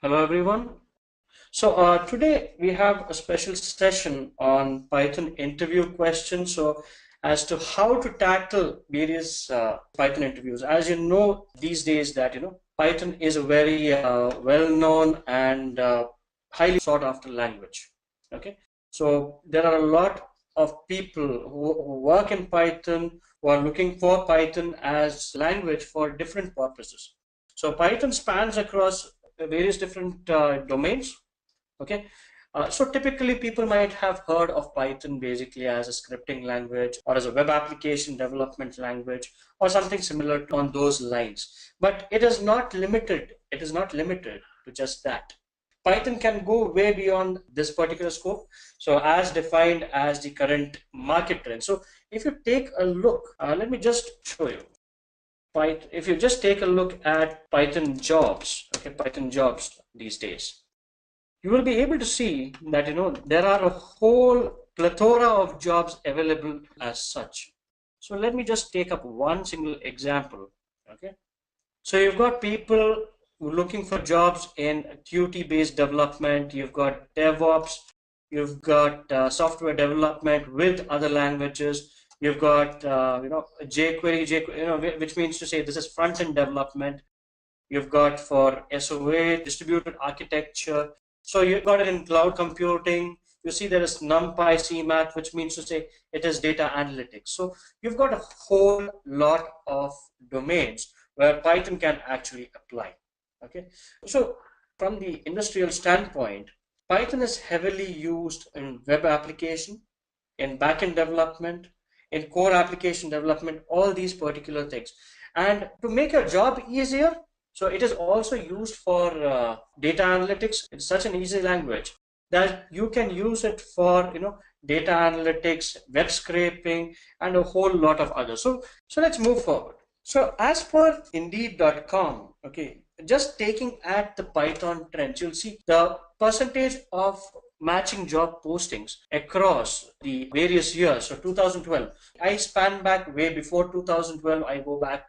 Hello everyone. Today we have a special session on Python interview questions. So as to how to tackle various Python interviews. As you know these days that Python is a very well-known and highly sought after language. Okay, so there are a lot of people who work in Python who are looking for Python as language for different purposes. So Python spans across various different domains. Okay, so typically people might have heard of Python basically as a scripting language or as a web application development language or something similar on those lines. But it is not limited. It is not limited to just that. Python can go way beyond this particular scope. So as defined as the current market trend. So if you take a look, let me just show you. If you just take a look at Python jobs, okay, Python jobs these days, you will be able to see that there are a whole plethora of jobs available as such. So let me just take up one single example. Okay, so you've got people looking for jobs in Qt based development, you've got DevOps, you've got software development with other languages, you've got jQuery, which means to say this is front end development. You've got for SOA, distributed architecture. So you've got it in cloud computing. You see there is Numpy CMAT, which means to say it is data analytics. So you've got a whole lot of domains where Python can actually apply. Okay, so from the industrial standpoint, Python is heavily used in web application, in backend development, in core application development, all these particular things. And to make your job easier, so it is also used for data analytics. It's such an easy language that you can use it for data analytics, web scraping, and a whole lot of others. So let's move forward. So as per Indeed.com, okay, just taking at the Python trends, you'll see the percentage of matching job postings across the various years. So 2012, I span back way before 2012. I go back,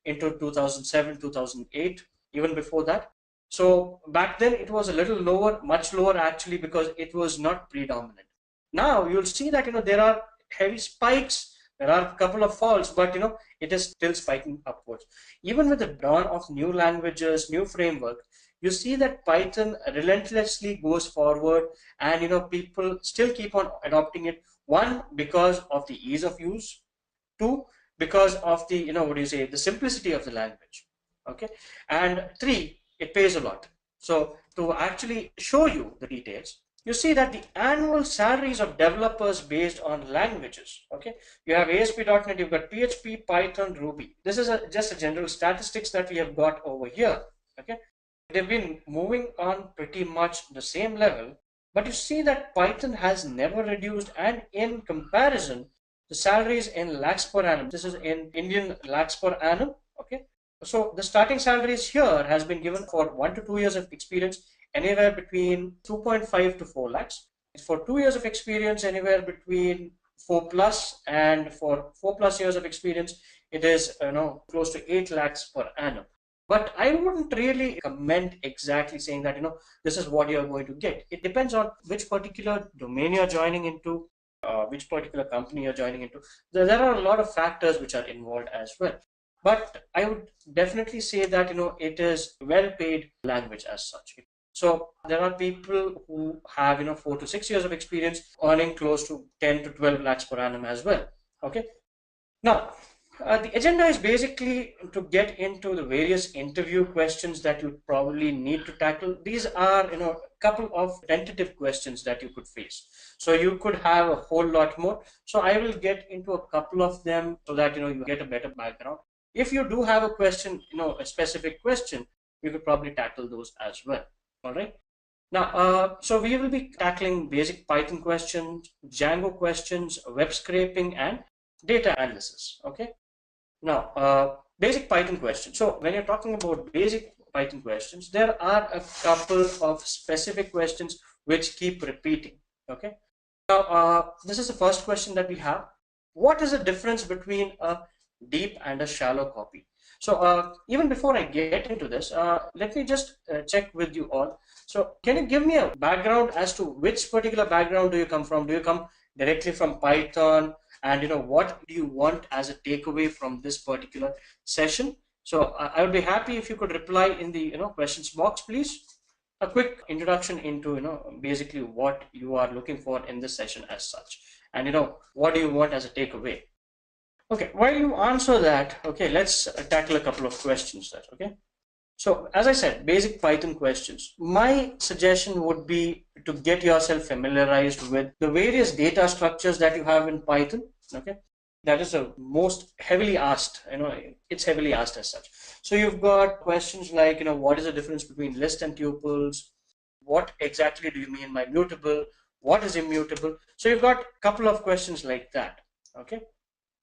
into 2007, 2008, even before that. So back then it was a little lower, much lower actually, because it was not predominant. Now you'll see that there are heavy spikes. There are a couple of falls, but it is still spiking upwards. Even with the dawn of new languages, new framework, you see that Python relentlessly goes forward, and people still keep on adopting it. One, because of the ease of use. Two, because of the the simplicity of the language. Okay, and three, it pays a lot. So to actually show you the details, you see that the annual salaries of developers based on languages. Okay, you have ASP.NET, you've got PHP, Python, Ruby. This is just a general statistics that we have got over here. Okay, they've been moving on pretty much the same level, but you see that Python has never reduced, and in comparison, the salaries in lakhs per annum, this is in Indian lakhs per annum. Okay, so the starting salaries here has been given for 1 to 2 years of experience, anywhere between 2.5 to 4 lakhs. For 2 years of experience, anywhere between 4 plus, and for 4 plus years of experience, it is close to 8 lakhs per annum. But I wouldn't really comment exactly saying that this is what you're going to get. It depends on which particular domain you're joining into, which particular company you're joining into. There are a lot of factors which are involved as well. But I would definitely say that it is well paid language as such. So there are people who have 4 to 6 years of experience earning close to 10 to 12 lakhs per annum as well. Okay. Now, the agenda is basically to get into the various interview questions that you probably need to tackle. These are, a couple of tentative questions that you could face. So you could have a whole lot more. So I will get into a couple of them so that, you get a better background. If you do have a question, a specific question, you could probably tackle those as well. All right. Now, so we will be tackling basic Python questions, Django questions, web scraping, and data analysis. Okay. Now, basic Python questions. So when you're talking about basic Python questions, there are a couple of specific questions which keep repeating. Okay. Now, this is the first question that we have. What is the difference between a deep and a shallow copy? So even before I get into this, let me just check with you all. So can you give me a background as to which particular background do you come from? Do you come directly from Python? And what do you want as a takeaway from this particular session? So I would be happy if you could reply in the questions box, please. A quick introduction into basically what you are looking for in this session as such, and what do you want as a takeaway. Okay, while you answer that, okay, let's tackle a couple of questions there. Okay, so as I said, basic Python questions. My suggestion would be to get yourself familiarized with the various data structures that you have in Python. Okay, that is the most heavily asked, it's heavily asked as such. So you've got questions like, what is the difference between list and tuples? What exactly do you mean by mutable? What is immutable? So you've got a couple of questions like that. Okay.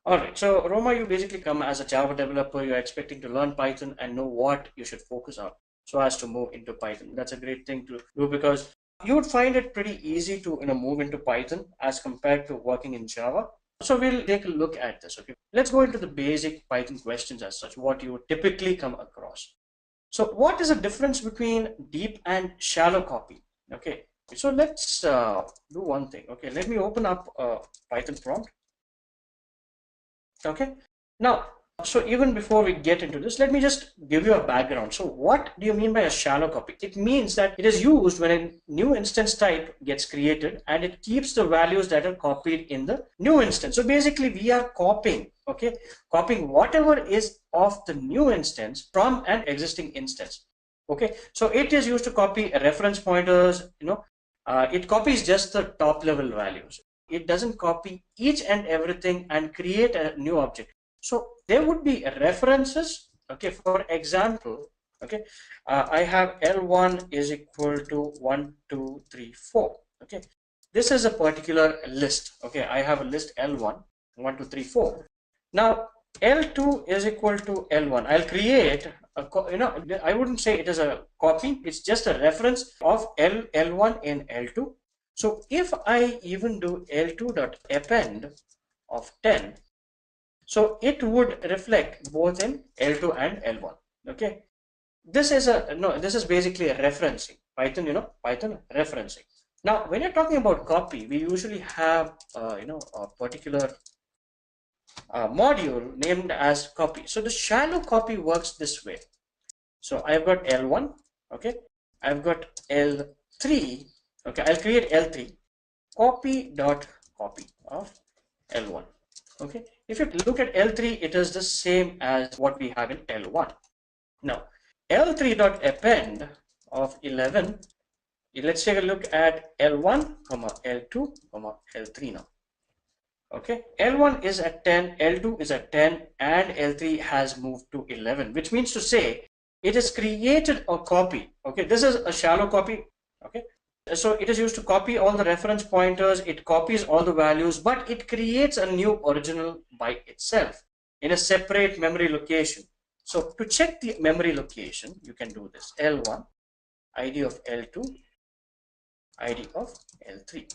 All right. So Roma, you basically come as a Java developer. You're expecting to learn Python and know what you should focus on so as to move into Python. That's a great thing to do because you would find it pretty easy to move into Python as compared to working in Java. So we'll take a look at this. Okay, let's go into the basic Python questions as such, what you would typically come across. So what is the difference between deep and shallow copy? Okay, so let's do one thing. Okay, let me open up a Python prompt. Okay, now, so even before we get into this, let me just give you a background. So what do you mean by a shallow copy? It means that it is used when a new instance type gets created and it keeps the values that are copied in the new instance. So basically we are copying, okay, copying whatever is of the new instance from an existing instance. Okay, so it is used to copy reference pointers, it copies just the top level values. It doesn't copy each and everything and create a new object. So there would be references. Okay, for example, okay, I have L1 is equal to 1, 2, 3, 4. Okay, this is a particular list. Okay, I have a list L1, 1, 2, 3, 4. Now L2 is equal to L1. I'll create a, I wouldn't say it is a copy. It's just a reference of L1 in L2. So if I even do L2.append of 10, so it would reflect both in L2 and L1. Okay, this is this is basically a referencing. Python, Python referencing. Now, when you're talking about copy, we usually have a particular module named as copy. So the shallow copy works this way. So I've got L1. Okay, I've got L3. Okay, I'll create L3 copy of L1. Okay, if you look at L3, it is the same as what we have in L1. Now L3.append of 11, let's take a look at L1, L2, L3 now. Okay, L1 is at 10, L2 is at 10, and L3 has moved to 11, which means to say it has created a copy. Okay, this is a shallow copy. Okay, so it is used to copy all the reference pointers, it copies all the values, but it creates a new original by itself in a separate memory location. So to check the memory location, you can do this: L1, ID of L2, ID of L3.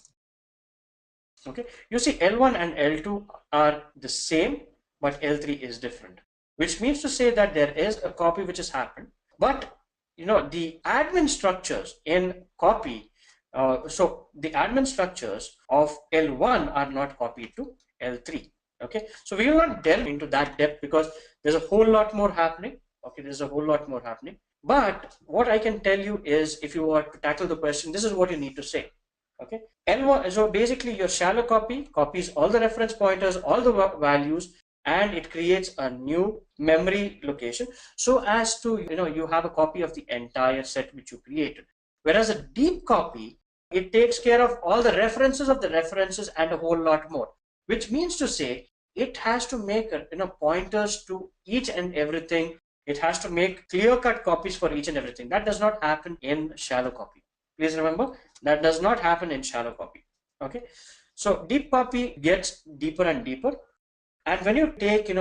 Okay, you see L1 and L2 are the same, but L3 is different, which means to say that there is a copy which has happened, but the admin structures in copy, so the admin structures of L1 are not copied to L3. Okay, so we will not delve into that depth because there's a whole lot more happening. Okay, there's a whole lot more happening. But what I can tell you is, if you were to tackle the question, this is what you need to say. Okay, L1, so basically your shallow copy copies all the reference pointers, all the values, and it creates a new memory location so as to you have a copy of the entire set which you created. Whereas a deep copy, it takes care of all the references of the references and a whole lot more, which means to say it has to make pointers to each and everything. It has to make clear-cut copies for each and everything. That does not happen in shallow copy. Please remember, that does not happen in shallow copy. Okay, so deep copy gets deeper and deeper. And when you take,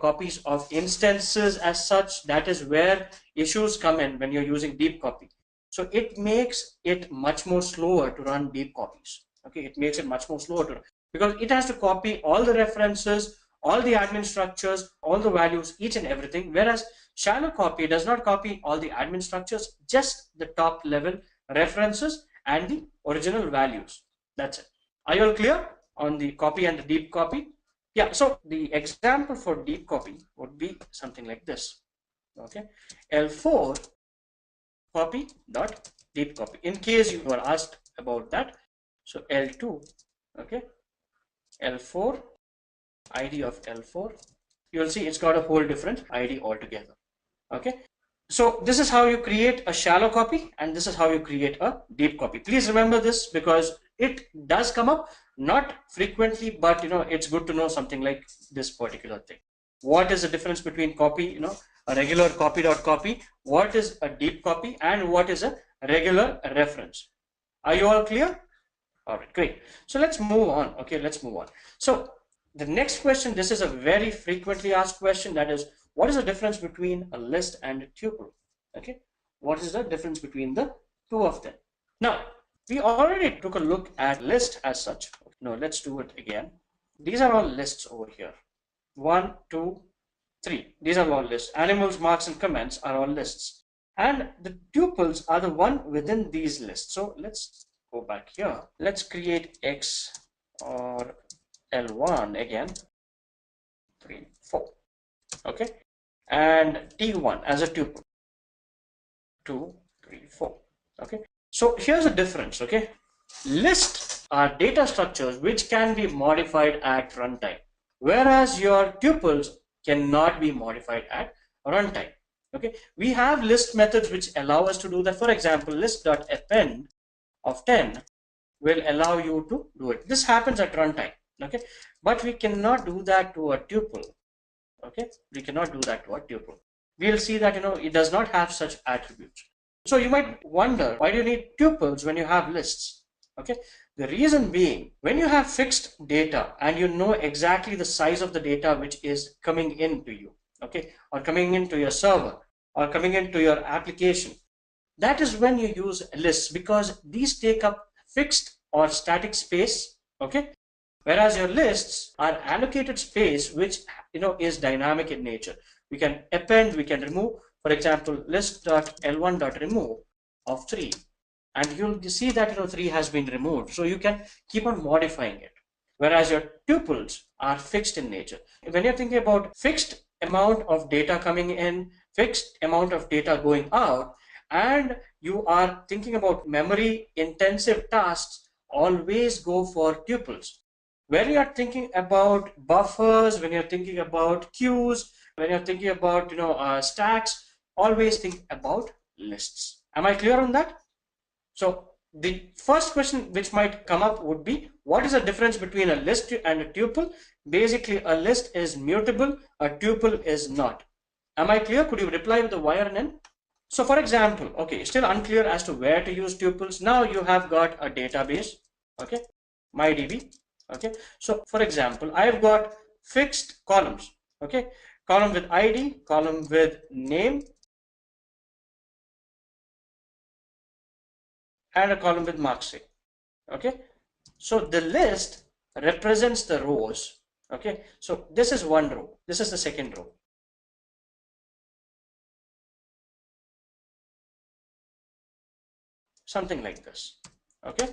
copies of instances as such, that is where issues come in when you're using deep copy. So it makes it much more slower to run deep copies. Okay, it makes it much more slower to run, because it has to copy all the references, all the admin structures, all the values, each and everything, whereas shallow copy does not copy all the admin structures, just the top level references and the original values. That's it. Are you all clear on the copy and the deep copy? Yeah, so the example for deep copy would be something like this. Okay, L4 copy dot deep copy, in case you were asked about that. So L2, okay, L4, ID of L4, you will see it's got a whole different ID altogether. Okay, so this is how you create a shallow copy, and this is how you create a deep copy. Please remember this, because it does come up, not frequently, but it's good to know something like this particular thing. What is the difference between copy, a regular copy.copy, what is a deep copy, and what is a regular reference? Are you all clear? All right, great. So let's move on. Okay, let's move on. So the next question, this is a very frequently asked question, that is, what is the difference between a list and a tuple? Okay, what is the difference between the two of them? Now, we already took a look at list as such. No, let's do it again. These are all lists over here. 1, 2, 3. These are all lists. Animals, marks, and comments are all lists. And the tuples are the one within these lists. So let's go back here. Let's create X or L1 again. 3, 4. Okay. And T1 as a tuple. 2, 3, 4. Okay. So here's the difference. Okay. Lists are data structures which can be modified at runtime, whereas your tuples cannot be modified at runtime. Okay, we have list methods which allow us to do that. For example, list.append of 10 will allow you to do it. This happens at runtime. Okay, but we cannot do that to a tuple. Okay, we cannot do that to a tuple. We'll see that it does not have such attributes. So you might wonder, why do you need tuples when you have lists? Okay, the reason being, when you have fixed data and you know exactly the size of the data which is coming into you, okay, or coming into your server or coming into your application, that is when you use lists, because these take up fixed or static space. Okay, whereas your lists are allocated space which is dynamic in nature. We can append, we can remove. For example, list.l1.remove of 3, and you'll see that 3 has been removed, so you can keep on modifying it. Whereas your tuples are fixed in nature. When you're thinking about fixed amount of data coming in, fixed amount of data going out, and you are thinking about memory intensive tasks, always go for tuples. When you are thinking about buffers, when you're thinking about queues, when you're thinking about stacks, always think about lists. Am I clear on that? So the first question which might come up would be, what is the difference between a list and a tuple? Basically, a list is mutable, a tuple is not. Am I clear? Could you reply with a Y or an N? So for example, okay, still unclear as to where to use tuples. Now you have got a database, okay, MyDB, okay. So for example, I've got fixed columns, okay, column with ID, column with name, and a column with marks. Okay, so the list represents the rows. Okay, so this is one row, this is the second row. Something like this. Okay,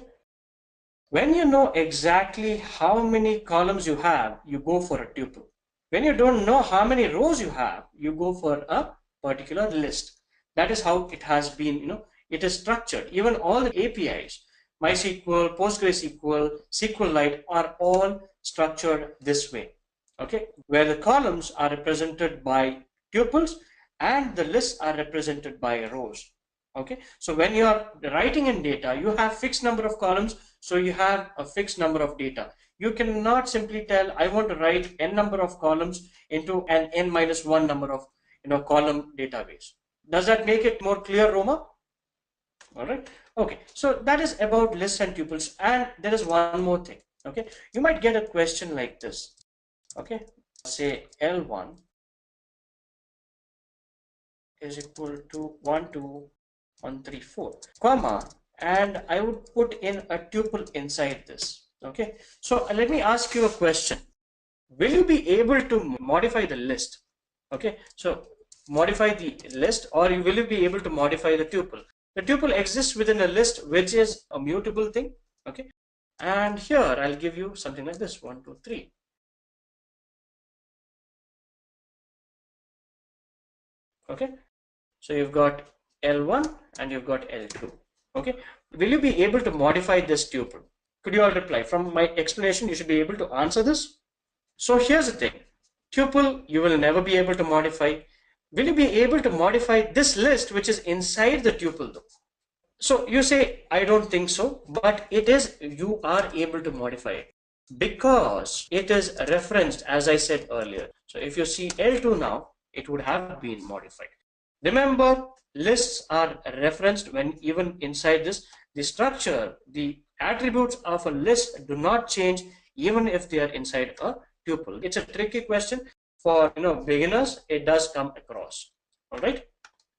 when you know exactly how many columns you have, you go for a tuple. When you don't know how many rows you have, you go for a particular list. That is how it has been, it is structured. Even all the APIs, MySQL, PostgreSQL, SQLite are all structured this way. Okay, where the columns are represented by tuples and the lists are represented by rows. Okay, so when you are writing in data, you have fixed number of columns, so you have a fixed number of data. You cannot simply tell, I want to write n number of columns into an n-1 number of column database. Does that make it more clear, Roma? All right. Okay, so that is about lists and tuples. And there is one more thing. Okay, you might get a question like this. Okay, say L1 is equal to 1, 2, 1, 3, 4, comma, and I would put in a tuple inside this. Okay, so let me ask you a question. will you be able to modify the list? Okay, so modify the list, or will you be able to modify the tuple? The tuple exists within a list, which is a mutable thing. Okay, and here I'll give you something like this: 1, 2, 3. Okay, so you've got L1 and you've got L2. Okay, will you be able to modify this tuple? Could you all reply? From my explanation, you should be able to answer this. So here's the thing: tuple you will never be able to modify. Will you be able to modify this list which is inside the tuple though? So you say, I don't think so, but it is, you are able to modify it because it is referenced, as I said earlier. So if you see L2 now, it would have been modified. Remember, lists are referenced when even inside this, the structure, the attributes of a list do not change even if they are inside a tuple. It's a tricky question for beginners. It does come across. All right.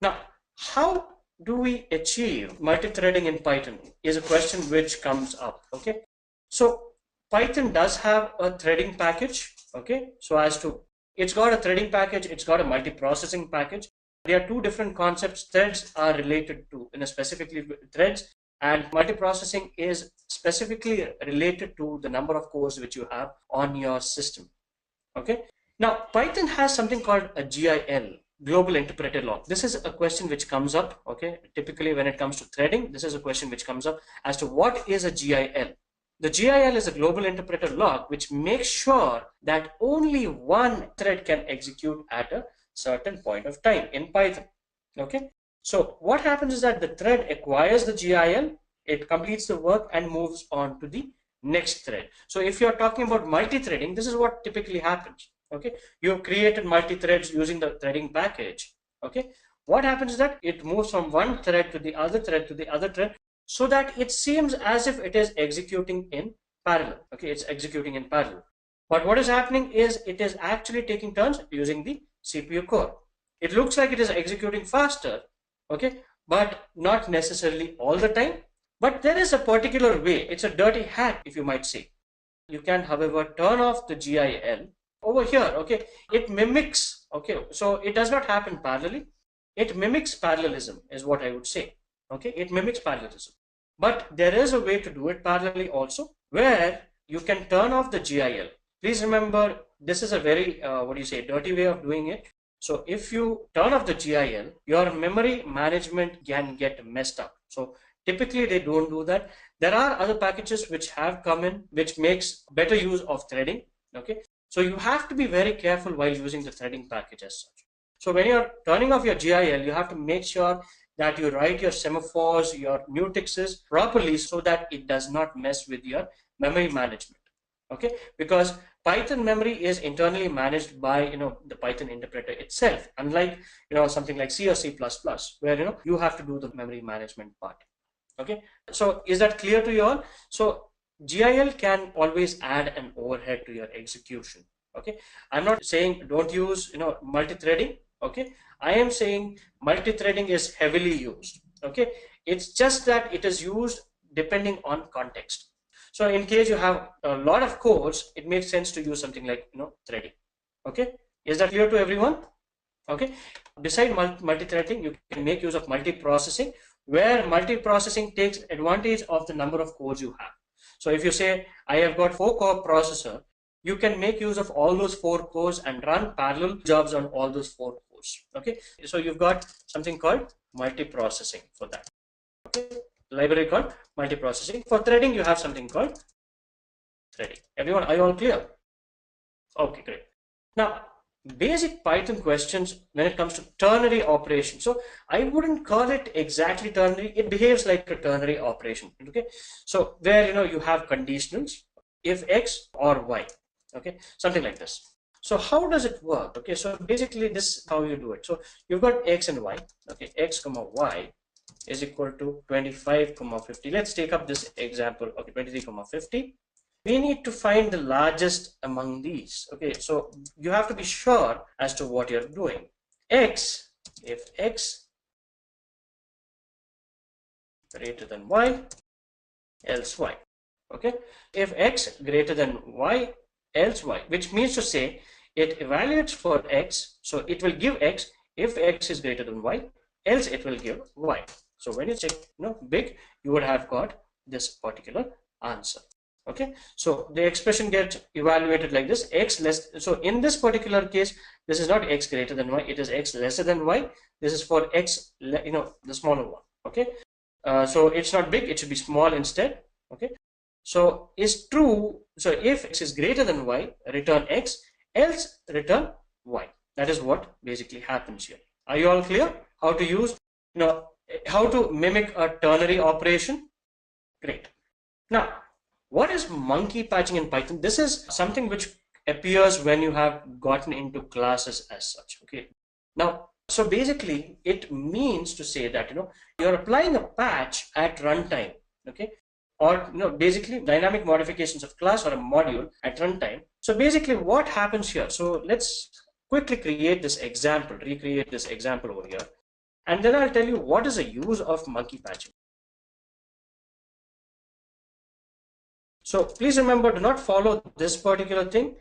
Now, how do we achieve multi-threading in Python is a question which comes up. Okay, so Python does have a threading package. Okay, so as to, it's got a threading package, it's got a multi-processing package. There are two different concepts. Threads are related to specifically threads, and multi-processing is specifically related to the number of cores which you have on your system. Okay, now Python has something called a GIL, global interpreter log. This is a question which comes up. Okay, typically when it comes to threading, this is a question which comes up as to what is a GIL. The GIL is a global interpreter log which makes sure that only one thread can execute at a certain point of time in Python. Okay, so what happens is that the thread acquires the GIL, it completes the work and moves on to the next thread. So if you're talking about multi-threading, this is what typically happens. Okay, you have created multi-threads using the threading package. Okay, what happens is that it moves from one thread to the other thread to the other thread, so that it seems as if it is executing in parallel. Okay, it's executing in parallel. But what is happening is it is actually taking turns using the CPU core. It looks like it is executing faster, okay, but not necessarily all the time. But there is a particular way. It's a dirty hack, if you might say. You can, however, turn off the GIL over here. Okay, it mimics. Okay, so it does not happen parallelly. It mimics parallelism, is what I would say. Okay, it mimics parallelism. But there is a way to do it parallelly also, where you can turn off the GIL. Please remember, this is a very, dirty way of doing it. So if you turn off the GIL, your memory management can get messed up. So typically they don't do that. There are other packages which have come in, which makes better use of threading. Okay, so you have to be very careful while using the threading package as such. So when you're turning off your GIL, you have to make sure that you write your semaphores, your mutexes properly, so that it does not mess with your memory management. Okay, because Python memory is internally managed by the Python interpreter itself, unlike something like C or C++, where you have to do the memory management part. Okay, so is that clear to you all? So GIL can always add an overhead to your execution. Okay, I'm not saying don't use multi-threading. Okay, I am saying multi-threading is heavily used. Okay, it's just that it is used depending on context. So in case you have a lot of cores, it makes sense to use something like threading. Okay, is that clear to everyone? Okay, beside multi-threading, you can make use of multi-processing, where multi-processing takes advantage of the number of cores you have. So if you say I have got 4-core processor, you can make use of all those 4 cores and run parallel jobs on all those 4 cores. Okay, so you've got something called multi-processing for that. Okay, library called multi-processing. For threading, you have something called threading. Everyone, are you all clear? Okay, great. Now, basic Python questions when it comes to ternary operation. So I wouldn't call it exactly ternary. It behaves like a ternary operation. Okay, so where you have conditionals, if X or Y. Okay, something like this. So how does it work? Okay, so basically this is how you do it. So you've got X and Y. Okay, X comma Y is equal to 25 comma 50. Let's take up this example. Okay, 23 comma 50. We need to find the largest among these. Okay, so you have to be sure as to what you're doing. X, if X greater than Y, else Y. Okay, if X greater than Y, else y, which means to say it evaluates for x, so it will give x if x is greater than y, else it will give y. So when you check big, you would have got this particular answer. Okay, so the expression gets evaluated like this: x less. So in this particular case, this is not x greater than y, it is x lesser than y. This is for x, the smaller one. Okay, so it's not big, it should be small instead. Okay, so is true. So if x is greater than y, return x, else return y. That is what basically happens here. Are you all clear how to use, how to mimic a ternary operation? Great. Now, what is monkey patching in Python? This is something which appears when you have gotten into classes as such. Okay. Now, so basically it means to say that you're applying a patch at runtime. Okay, or basically dynamic modifications of class or a module at runtime. So basically what happens here, so let's quickly create this example, recreate this example over here, and then I'll tell you what is the use of monkey patching. So please remember, do not follow this particular thing,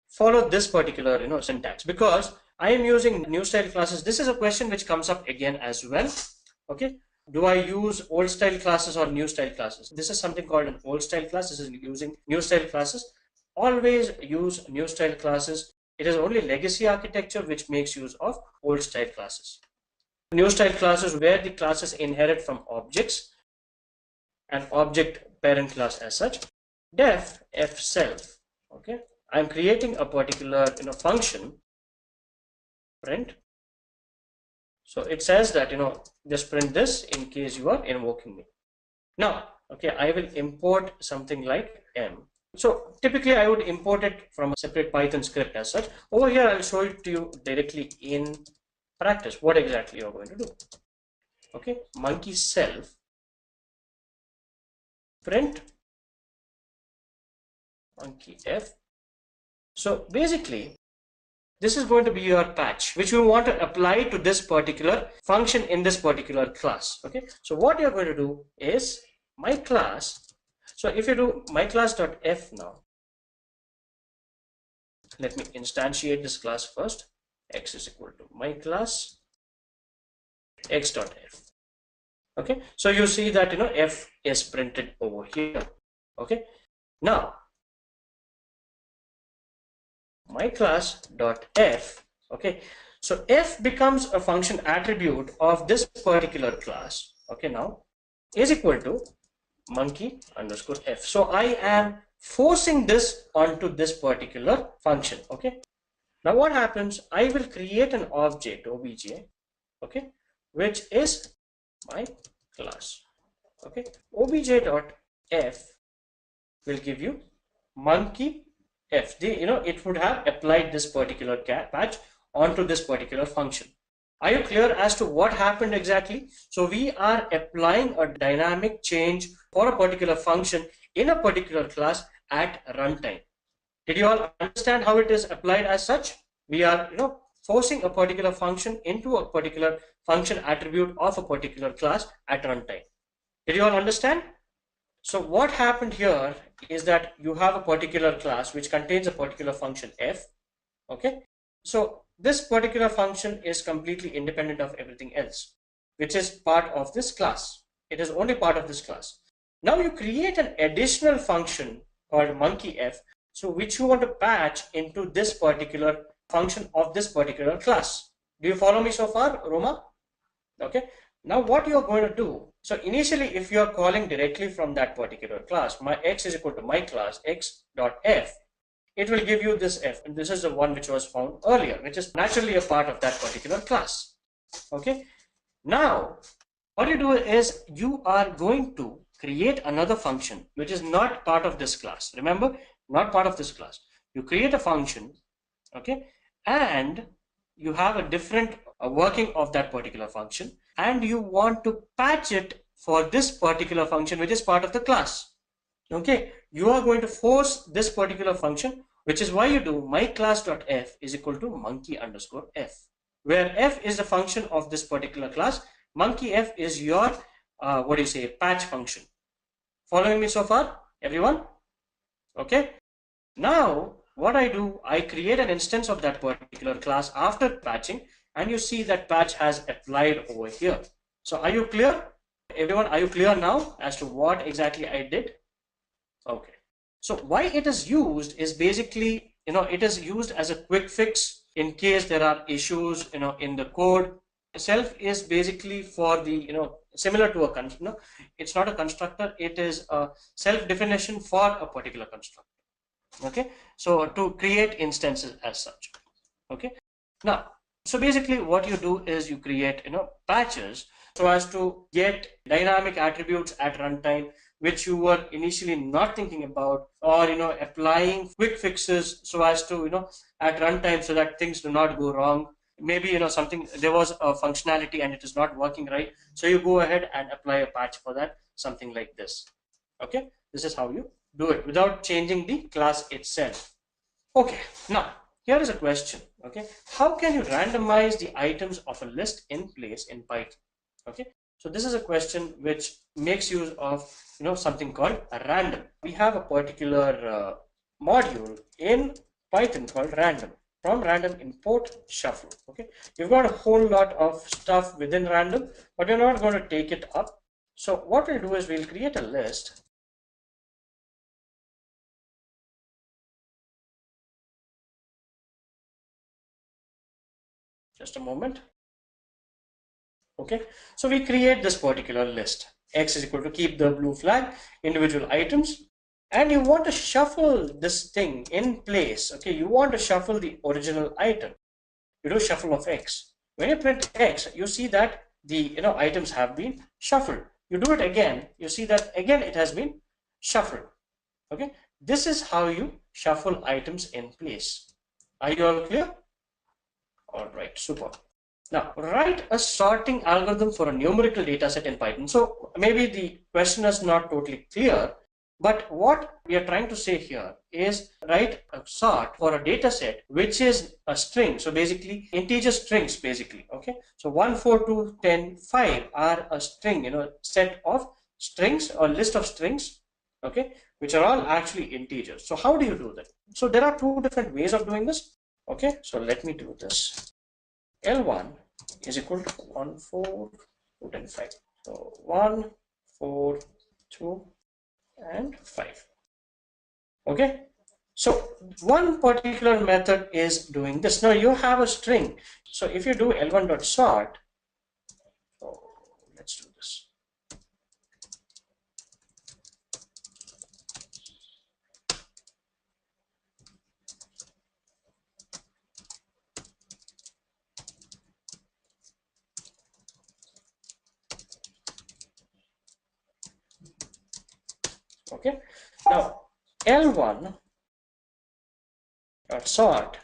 follow this particular syntax, because I am using new style classes. This is a question which comes up again as well. Okay, do I use old style classes or new style classes? This is something called an old style class. This is using new style classes. Always use new style classes. It is only legacy architecture which makes use of old style classes. New style classes where the classes inherit from objects, an object parent class as such. Def f self. Okay, I'm creating a particular function, print. So it says that just print this in case you are invoking me. Now, okay, I will import something like m. So typically I would import it from a separate Python script as such. Over here I'll show it to you directly in practice what exactly you're going to do. Okay, monkey self print monkey f. So basically this is going to be your patch which we want to apply to this particular function in this particular class. Okay, so what you're going to do is my class. So if you do my class.f now, let me instantiate this class first. X is equal to my class x.f. Okay, so you see that f is printed over here. Okay, now my class.f. Okay, so f becomes a function attribute of this particular class. Okay, now is equal to monkey underscore f. So I am forcing this onto this particular function. Okay, now what happens, I will create an object obj, okay, which is my class. Okay, obj.f will give you monkey f. It would have applied this particular patch onto this particular function. Are you clear as to what happened exactly? So we are applying a dynamic change for a particular function in a particular class at runtime. Did you all understand how it is applied as such? We are forcing a particular function into a particular function attribute of a particular class at runtime. Did you all understand? So what happened here is that you have a particular class which contains a particular function f. Okay, so this particular function is completely independent of everything else, which is part of this class. It is only part of this class. Now you create an additional function called monkey f, so which you want to patch into this particular function of this particular class. Do you follow me so far, Roma? Okay, now what you are going to do, so initially if you are calling directly from that particular class, my x is equal to my class x.f, it will give you this f, and this is the one which was found earlier, which is naturally a part of that particular class. Okay, now what you do is you are going to create another function which is not part of this class. Remember, not part of this class. You create a function, okay, and you have a different working of that particular function, and you want to patch it for this particular function which is part of the class. Okay, you are going to force this particular function, which is why you do my class.f is equal to monkey underscore f, where f is the function of this particular class. Monkey f is your patch function. Following me so far, everyone? Okay, now what I do, I create an instance of that particular class after patching, and you see that patch has applied over here. So are you clear? Everyone, are you clear now as to what exactly I did? Okay. So why it is used is basically, it is used as a quick fix in case there are issues, in the code. Self is basically for the, similar to a, it's not a constructor, it is a self definition for a particular constructor. Okay. So to create instances as such. Okay. Now, so basically what you do is you create, patches so as to get dynamic attributes at runtime, which you were initially not thinking about, or, applying quick fixes so as to, at runtime so that things do not go wrong. Maybe, there was a functionality and it is not working right. So you go ahead and apply a patch for that, something like this. Okay. This is how you do it without changing the class itself. Okay. Now, here is a question. Okay. How can you randomize the items of a list in place in Python? Okay. So this is a question which makes use of, something called a random. We have a particular module in Python called random. From random import shuffle. Okay. You've got a whole lot of stuff within random, but we're not going to take it up. So what we'll do is we'll create a list. Just a moment. Okay, so we create this particular list. X is equal to keep the blue flag, individual items, and you want to shuffle this thing in place. Okay, you want to shuffle the original item. You do shuffle of X. When you print X, you see that the items have been shuffled. You do it again, you see that again it has been shuffled. Okay, this is how you shuffle items in place. Are you all clear? All right, super. Now, write a sorting algorithm for a numerical data set in Python. So maybe the question is not totally clear, but what we are trying to say here is write a sort for a data set which is a string. So basically integer strings basically. Okay. So 1, 4, 2, 10, 5 are a string, set of strings or list of strings. Okay. Which are all actually integers. So how do you do that? So there are two different ways of doing this. Okay. So let me do this. L1 is equal to 1, 4, 2, 10, 5. So 1, 4, 2, and 5. Okay. So one particular method is doing this. Now you have a string. So if you do L1.sort, so let's do this. Okay. Now L1 dot sort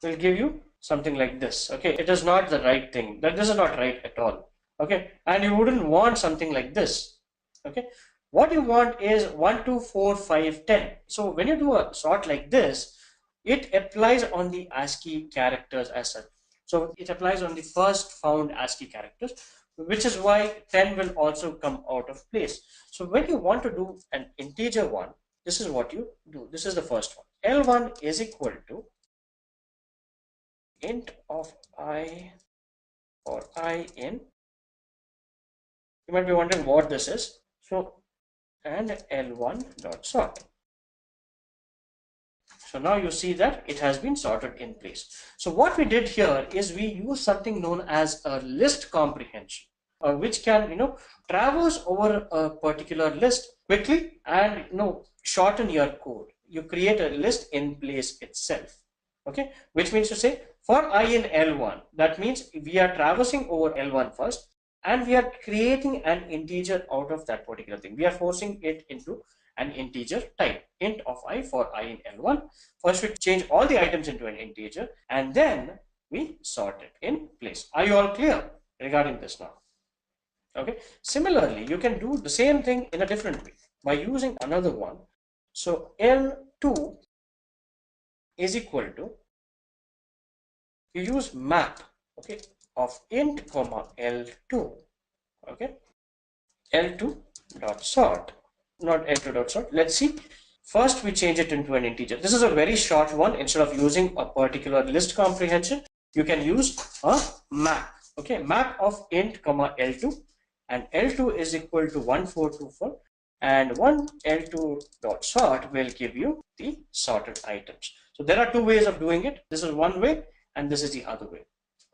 will give you something like this. Okay, it is not the right thing. This is not right at all. Okay, and you wouldn't want something like this. Okay, what you want is 1, 2, 4, 5, 10. So when you do a sort like this, it applies on the ASCII characters as such. So it applies on the first found ASCII characters, which is why 10 will also come out of place. So when you want to do an integer one, this is what you do. This is the first one. L1 is equal to int of I or I in. You might be wondering what this is. So, and L1 dot sort. So now you see that it has been sorted in place. So what we did here is we use something known as a list comprehension, which can, traverse over a particular list quickly and, shorten your code. You create a list in place itself. Okay, which means to say for I in L1, that means we are traversing over L1 first, and we are creating an integer out of that particular thing. We are forcing it into an integer type, int of I for I in L1. First we change all the items into an integer, and then we sort it in place. Are you all clear regarding this now? Okay, similarly you can do the same thing in a different way by using another one. So L2 is equal to, you use map, okay, of int comma L2, okay, L2 dot sort, not L2 dot sort. Let's see. First, we change it into an integer. This is a very short one. Instead of using a particular list comprehension, you can use a map. Okay, map of int comma L2, and L2 is equal to 1424, and one L2 dot sort will give you the sorted items. So there are two ways of doing it. This is one way, and this is the other way.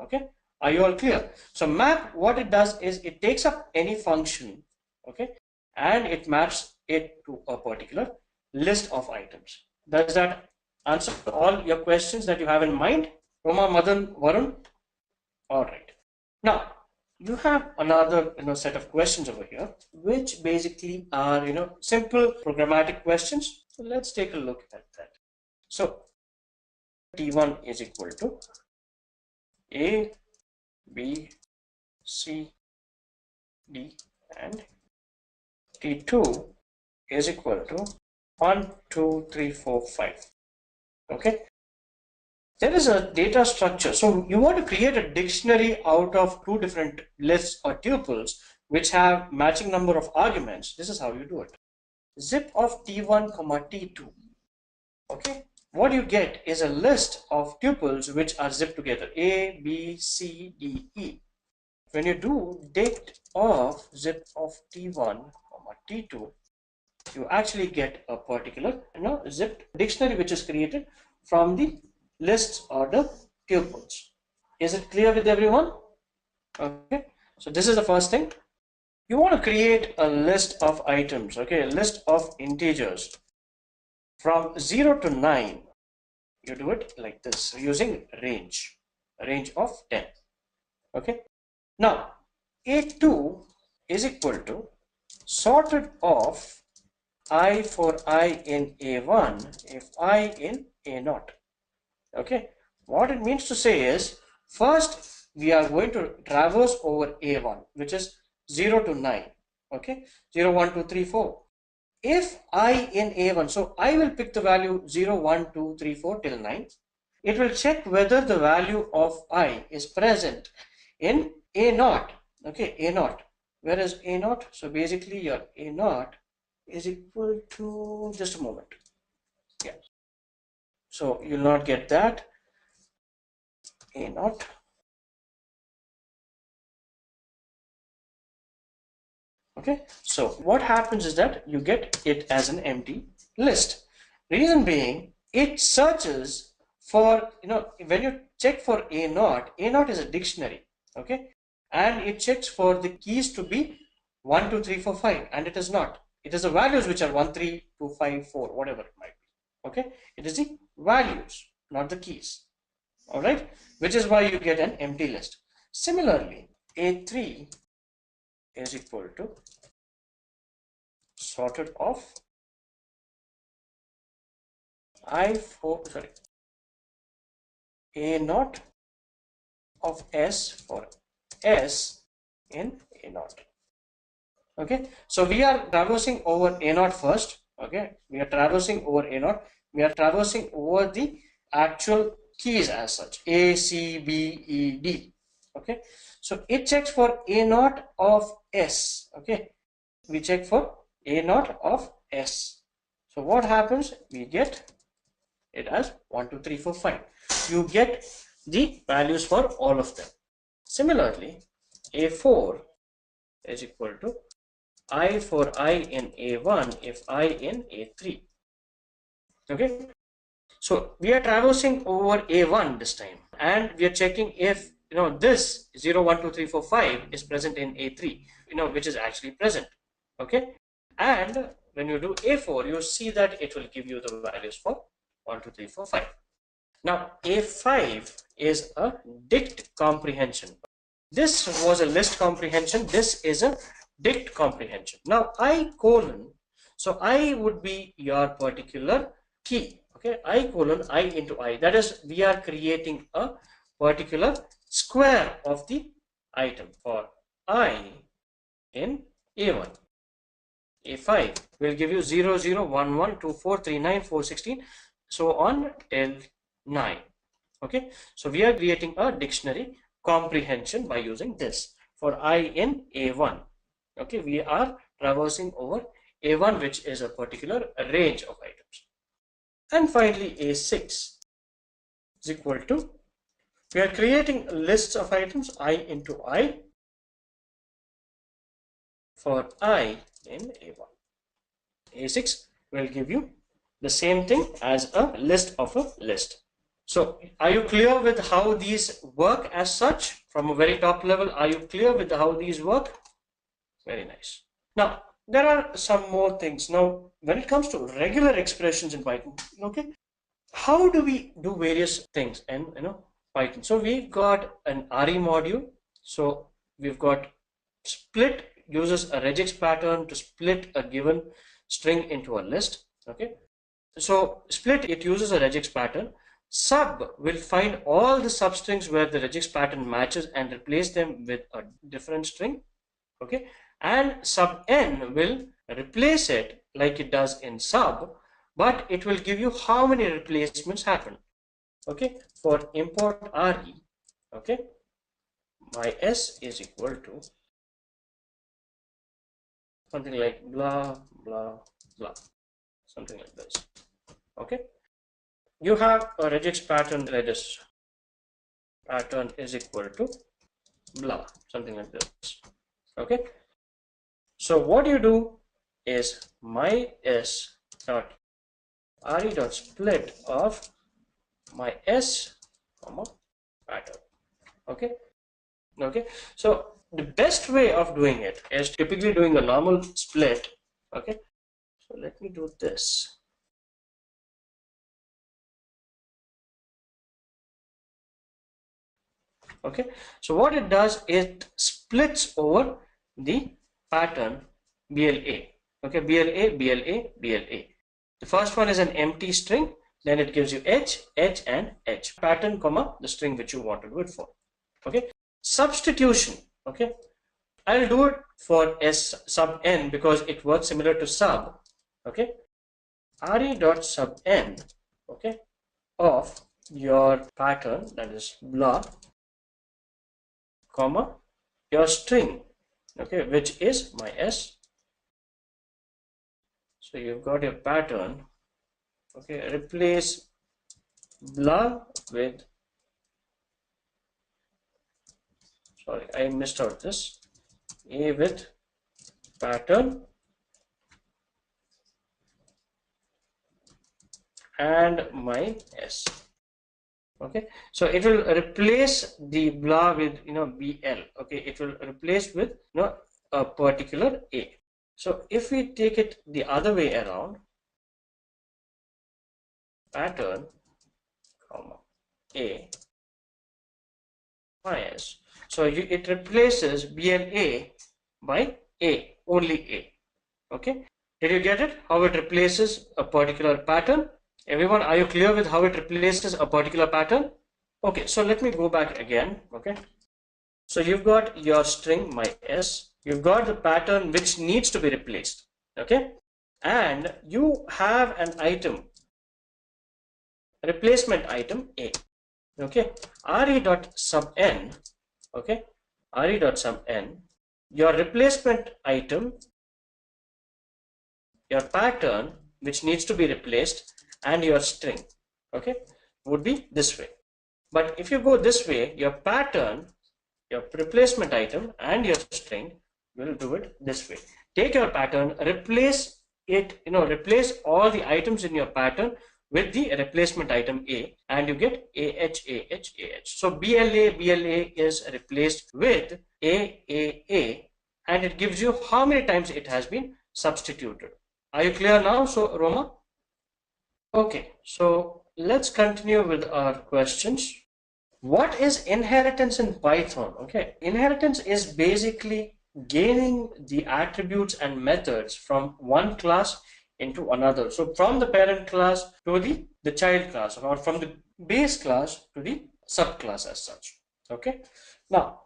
Okay, are you all clear? So map, what it does is it takes up any function, okay, and it maps it to a particular list of items. Does that answer all your questions that you have in mind? Roma, Madan, Varun? All right. Now, you have another set of questions over here, which basically are simple programmatic questions. So let's take a look at that. So T1 is equal to A, B, C, D, and T2 is equal to 1, 2, 3, 4, 5. Okay. There is a data structure. So you want to create a dictionary out of two different lists or tuples which have matching number of arguments. This is how you do it. Zip of T1 comma T2. Okay. What you get is a list of tuples which are zipped together. A, B, C, D, E. When you do dict of zip of T1 comma T2, you actually get a particular zipped dictionary which is created from the lists or the tuples. Is it clear with everyone? Okay, so this is the first thing. You want to create a list of items, okay, a list of integers from 0 to 9. You do it like this using a range of 10. Okay, now A2 is equal to sorted of I for I in A1 if I in A0. Okay, what it means to say is, first we are going to traverse over A1, which is 0 to 9. Okay, 0, 1, 2, 3, 4. If I in A1, so I will pick the value 0, 1, 2, 3, 4 till 9. It will check whether the value of I is present in A0. Okay, A0. Where is A0? So basically your A0 is equal to, just a moment. Yeah. So you'll not get that. A0. Okay, so what happens is that you get it as an empty list. Reason being, it searches for, when you check for A0, A0 is a dictionary, okay, and it checks for the keys to be 1, 2, 3, 4, 5, and it is not. It is the values which are 1, 3, 2, 5, 4, whatever it might be. Okay, it is the values, not the keys. All right, which is why you get an empty list. Similarly, A3 is equal to sorted of A0 of S for S in A0. Okay, so we are traversing over A0 first. Okay, we are traversing over A0. We are traversing over the actual keys as such, A, C, B, E, D. Okay, so it checks for A0 of S. Okay, we check for A0 of S. So what happens? We get it as 1, 2, 3, 4, 5. You get the values for all of them. Similarly, A4 is equal to I for I in A1 if I in A3. Okay, so we are traversing over A1 this time, and we are checking if this 0, 1, 2, 3, 4, 5 is present in A3, which is actually present. Okay, and when you do A4, you see that it will give you the values for 1, 2, 3, 4, 5. Now A5 is a dict comprehension. This was a list comprehension. This is a dict comprehension. Now I colon, so I would be your particular key. Okay, I colon I into I. That is, we are creating a particular square of the item for I in A1. A5 will give you 0, 0, 1, 1, 2, 4, 3, 9, 4, 16, so on till 9. Okay, so we are creating a dictionary comprehension by using this for I in A1. Okay, we are traversing over A1, which is a particular range of items. And finally, A6 is equal to, we are creating lists of items I into I for I in A1. A6 will give you the same thing as a list of a list. So are you clear with how these work as such? From a very top level, are you clear with how these work? Very nice. Now, there are some more things. Now, when it comes to regular expressions in Python, okay, how do we do various things in Python? So we've got an RE module. So we've got split uses a regex pattern to split a given string into a list. Okay, so split, it uses a regex pattern. Sub will find all the substrings where the regex pattern matches and replace them with a different string. Okay, and sub n will replace it like it does in sub, but it will give you how many replacements happen. Okay, for import RE, okay, my s is equal to something like blah blah blah, something like this. Okay, you have a regex pattern, regex pattern is equal to blah, something like this. Okay, so what you do is my s dot re dot split of my s comma pattern. Okay, okay, so the best way of doing it is typically doing a normal split. Okay, so let me do this. Okay, so what it does, it splits over the pattern BLA. Okay, BLA, BLA, BLA. The first one is an empty string, then it gives you H, H, and H. Pattern, comma, the string which you want to do it for. Okay, substitution. Okay, I'll do it for S sub n because it works similar to sub. Okay, re dot sub n, okay, of your pattern, that is blah, comma, your string, okay, which is my s. So you've got your pattern. Okay, replace blah with, sorry, I missed out this, a with pattern and my s. Okay, so it will replace the blah with BL. Okay, it will replace with a particular a. So if we take it the other way around, pattern comma a my s, so it replaces BLA by a, only a. Okay, did you get it? How it replaces a particular pattern? Everyone, are you clear with how it replaces a particular pattern? Okay, so let me go back again. Okay, so you've got your string my s, you've got the pattern which needs to be replaced. Okay, and you have an item, replacement item a. Okay, re dot sub n. Okay, re dot sub n, your replacement item, your pattern which needs to be replaced, and your string, okay, would be this way. But if you go this way, your pattern, your replacement item, and your string will do it this way. Take your pattern, replace it, replace all the items in your pattern with the replacement item a, and you get AH. So BLA is replaced with A, and it gives you how many times it has been substituted. Are you clear now? So Roma? Okay, so let's continue with our questions. What is inheritance in Python? Okay, inheritance is basically gaining the attributes and methods from one class into another. So from the parent class to the child class, or from the base class to the subclass as such. Okay, now,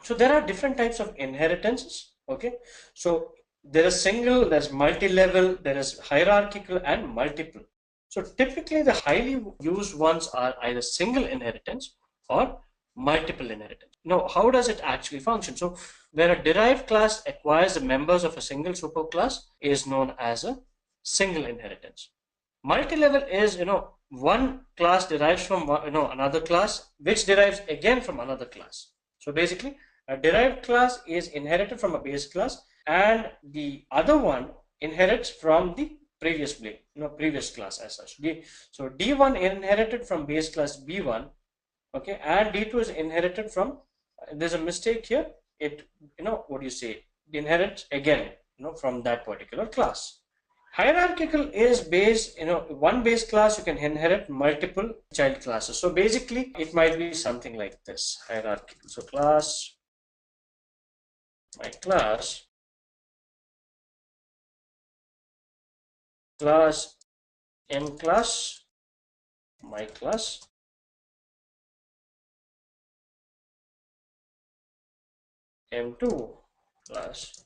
so there are different types of inheritances. Okay, so there is single, there's multi-level, there is hierarchical, and multiple. So typically the highly used ones are either single inheritance or multiple inheritance. Now, how does it actually function? So where a derived class acquires the members of a single superclass is known as a single inheritance. Multi-level is, one class derives from another class, which derives again from another class. So basically, a derived class is inherited from a base class, and the other one inherits from the previous class as such. So D1 inherited from base class B1, okay, and D2 is inherited from. There's a mistake here. It inherits again from that particular class. Hierarchical is base, one base class you can inherit multiple child classes. So basically it might be something like this, hierarchical. So my class M class, my class, M2 class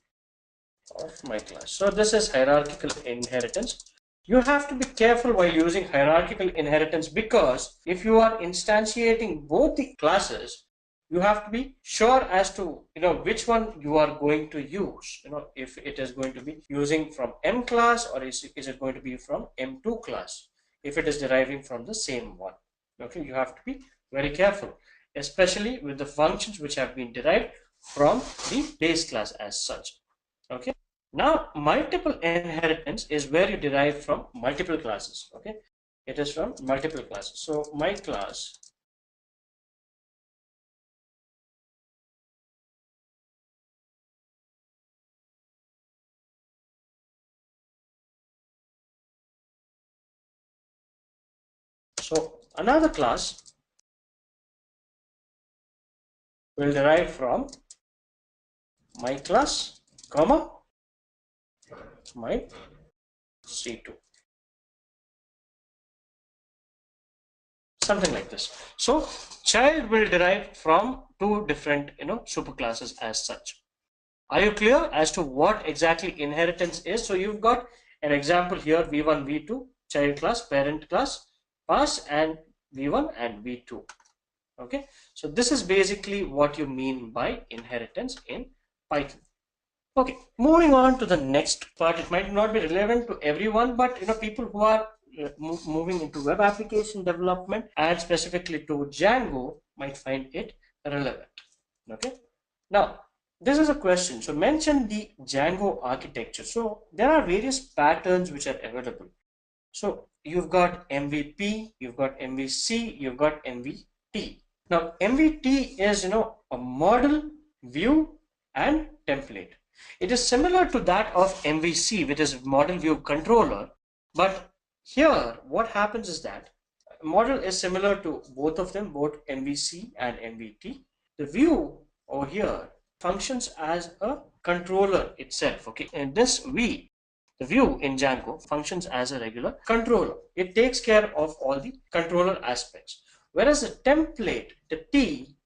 of my class. So this is hierarchical inheritance. You have to be careful while using hierarchical inheritance, because if you are instantiating both the classes, you have to be sure as to which one you are going to use. If it is going to be using from M class, or is it going to be from M2 class, if it is deriving from the same one. Okay, you have to be very careful, especially with the functions which have been derived from the base class as such. Okay, now multiple inheritance is where you derive from multiple classes. Okay, it is from multiple classes. So my class so another class will derive from my class comma my C2, something like this. So child will derive from two different superclasses as such. Are you clear as to what exactly inheritance is? So you've got an example here, v1 v2 child class, parent class, pass, and v1 and v2. Okay, so this is basically what you mean by inheritance in Python. Okay, moving on to the next part. It might not be relevant to everyone, but people who are moving into web application development and specifically to Django might find it relevant. Okay, now this is a question. So mention the Django architecture. So there are various patterns which are available. So you've got MVP, you've got MVC, you've got MVT. Now MVT is a model, view, and template. It is similar to that of MVC, which is model view controller, but here what happens is that model is similar to both of them, both MVC and MVT. The view over here functions as a controller itself. Okay, and this the view in Django functions as a regular controller. It takes care of all the controller aspects. Whereas the template, the T,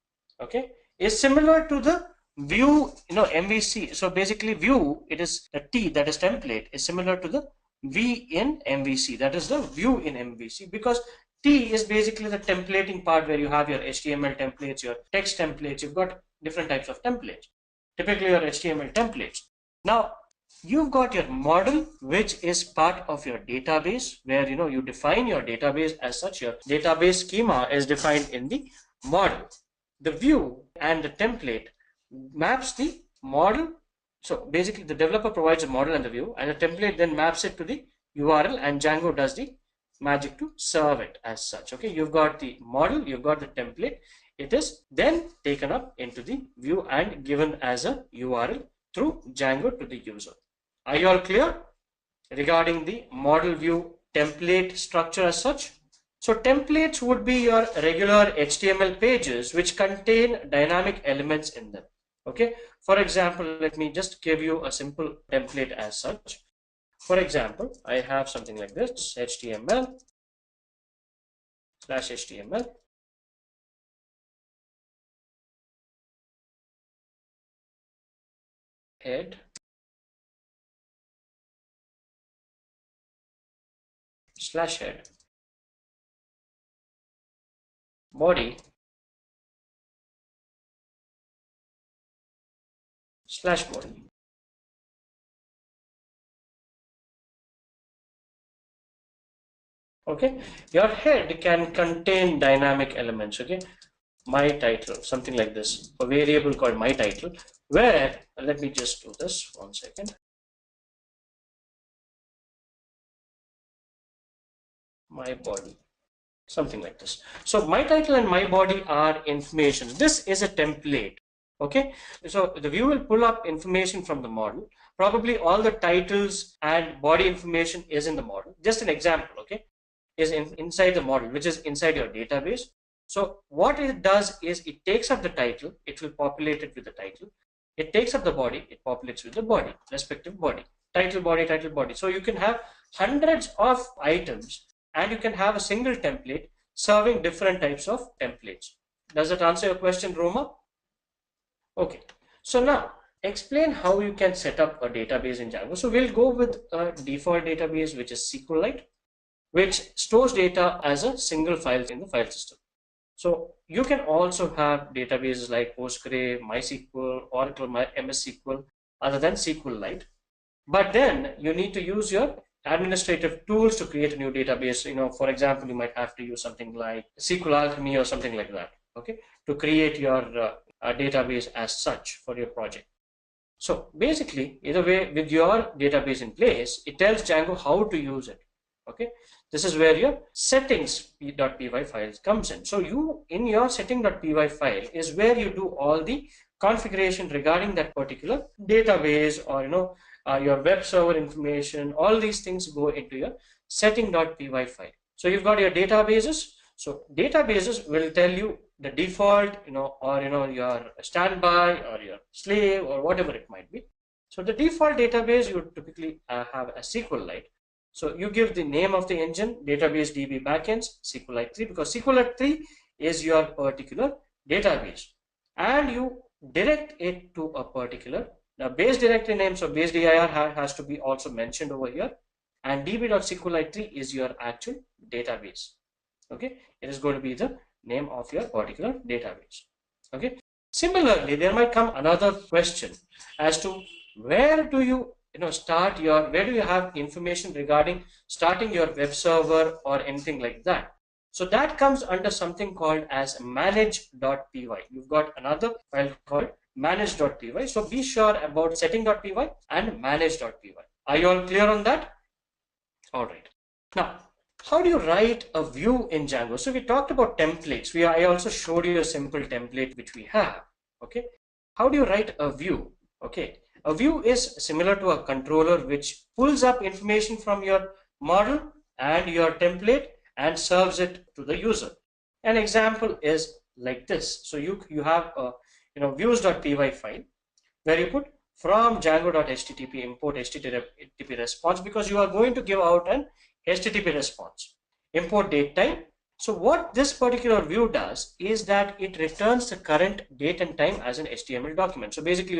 okay, is similar to the view, MVC. So basically view, it is the T, that is template, is similar to the V in MVC, that is the view in MVC, because T is basically the templating part where you have your HTML templates, your text templates. You've got different types of templates, typically your HTML templates. Now you've got your model, which is part of your database, where you define your database as such. Your database schema is defined in the model. The view and the template maps the model. So basically the developer provides a model and the view, and the template then maps it to the URL, and Django does the magic to serve it as such. Okay, you've got the model, you've got the template. It is then taken up into the view and given as a URL through Django to the user. Are you all clear regarding the model, view, template structure as such? So templates would be your regular HTML pages which contain dynamic elements in them. Okay, for example, let me just give you a simple template as such. For example, I have something like this, HTML/HTML head /head body slash body. Okay, your head can contain dynamic elements. Okay, my title, something like this, a variable called my title, where let me just do this 1 second. My body, something like this. So my title and my body are information. This is a template. Okay, so the view will pull up information from the model. Probably all the titles and body information is in the model. Just an example, okay, is inside the model, which is inside your database. So what it does is it takes up the title, it will populate it with the title. It takes up the body, it populates with the body, respective body, title, body, title, body. So you can have hundreds of items and you can have a single template serving different types of templates. Does that answer your question, Roma? Okay, so now explain how you can set up a database in Django. So we'll go with a default database, which is SQLite, which stores data as a single file in the file system. So you can also have databases like Postgre, MySQL, Oracle, MS SQL, other than SQLite. But then you need to use your administrative tools to create a new database. You know, for example, you might have to use something like �CALCME or something like that, okay, to create your database as such for your project. So basically, either way, with your database in place, it tells Django how to use it. Okay, this is where your settings.py file comes in. So you, in your setting.py file is where you do all the configuration regarding that particular database, or your web server information. All these things go into your setting.py file. So you've got your databases. So databases will tell you the default, or your standby or your slave or whatever it might be. So the default database, you typically have a SQLite. So you give the name of the engine, database DB backends, SQLite 3, because SQLite 3 is your particular database, and you direct it to a particular base directory name. So base dir has to be also mentioned over here, and db.sqlite 3 is your actual database. Okay, it is going to be the name of your particular database. Okay, similarly, there might come another question as to where do you start your, where do you have information regarding starting your web server or anything like that. So that comes under something called as manage.py. You've got another file called manage.py. So be sure about setting.py and manage.py. Are you all clear on that? All right. Now, how do you write a view in Django? So we talked about templates. I also showed you a simple template which we have. Okay. How do you write a view? Okay. A view is similar to a controller which pulls up information from your model and your template and serves it to the user. An example is like this. So you have a views.py file where you put from django.http import http response, because you are going to give out an HTTP response. Import date time. So what this particular view does is that it returns the current date and time as an HTML document. So basically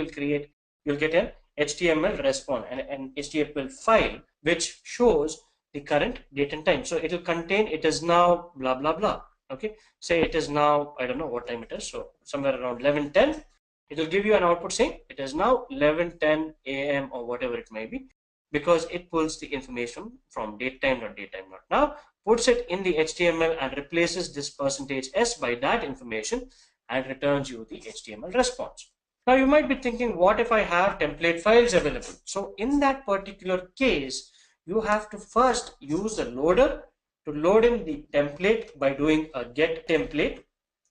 you'll get an HTML response and an HTML file which shows the current date and time. So it will contain, it is now blah blah blah. Okay, say it is now, I don't know what time it is, so somewhere around 11:10. It will give you an output saying it is now 11:10 a.m. or whatever it may be, because it pulls the information from date time not now, puts it in the HTML and replaces this %s by that information and returns you the HTML response. Now you might be thinking, what if I have template files available? So in that particular case, you have to first use the loader to load in the template by doing a get template.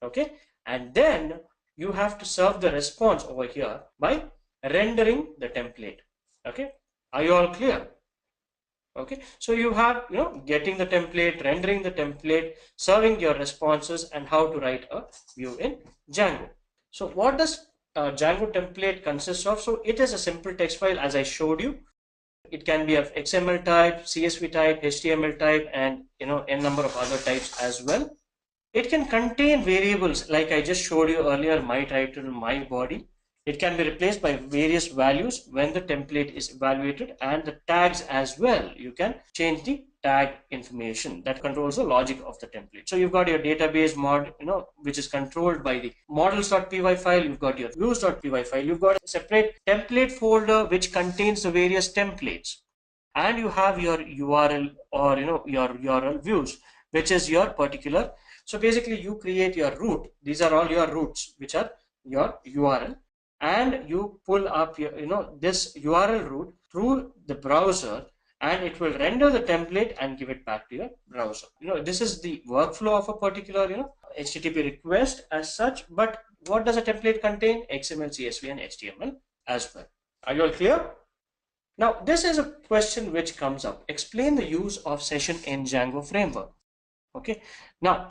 Okay, and then you have to serve the response over here by rendering the template. Okay, are you all clear? Okay, so you have getting the template, rendering the template, serving your responses, and how to write a view in Django. So what does Django template consists of? So it is a simple text file, as I showed you. It can be of XML type, CSV type, HTML type, and n number of other types as well. It can contain variables like I just showed you earlier, my title, my body. It can be replaced by various values when the template is evaluated, and the tags as well. You can change the tag information that controls the logic of the template. So you've got your database mod, which is controlled by the models.py file. You've got your views.py file. You've got a separate template folder which contains the various templates, and you have your URL, or your URL views, which is your particular. So basically you create your root. These are all your roots, which are your URL, and you pull up your this URL root through the browser, and it will render the template and give it back to your browser. This is the workflow of a particular HTTP request as such. But what does a template contain? XML, CSV, and HTML as well. Are you all clear? Now this is a question which comes up. Explain the use of session in Django framework. Okay, now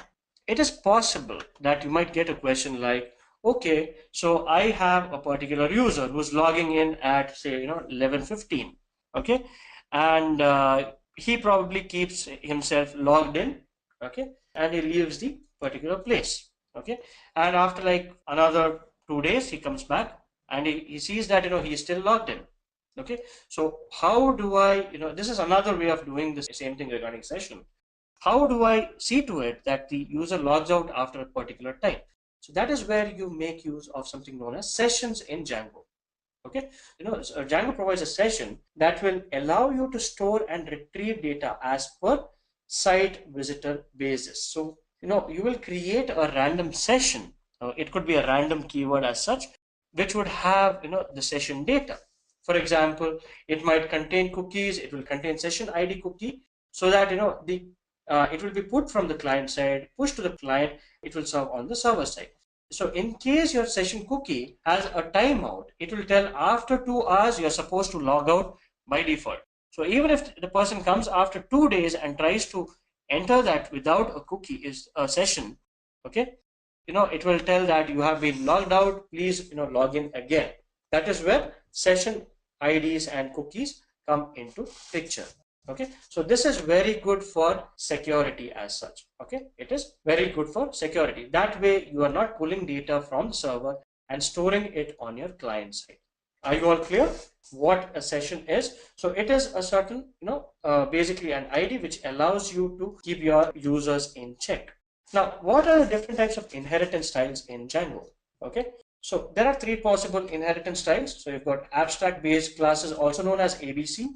it is possible that you might get a question like, okay, so I have a particular user who's logging in at, say, 11:15. Okay, and he probably keeps himself logged in. Okay, and he leaves the particular place. Okay, and after like another 2 days he comes back and he sees that he is still logged in. Okay, so how do I, this is another way of doing the same thing regarding session. How do I see to it that the user logs out after a particular time? So that is where you make use of something known as sessions in Django. Okay, so Django provides a session that will allow you to store and retrieve data as per site visitor basis. So you will create a random session. It could be a random keyword as such, which would have the session data. For example, it might contain cookies. It will contain session ID cookie, so that it will be put from the client side, pushed to the client. It will serve on the server side. So in case your session cookie has a timeout, it will tell after 2 hours you're supposed to log out by default. So even if the person comes after 2 days and tries to enter that without a cookie is a session, okay, it will tell that you have been logged out, please log in again. That is where session IDs and cookies come into picture. Okay, so this is very good for security as such. Okay, it is very good for security. That way you are not pulling data from the server and storing it on your client side. Are you all clear what a session is? So it is a certain basically an ID which allows you to keep your users in check. Now what are the different types of inheritance styles in Django? Okay, so there are 3 possible inheritance styles. So you've got abstract based classes, also known as ABC.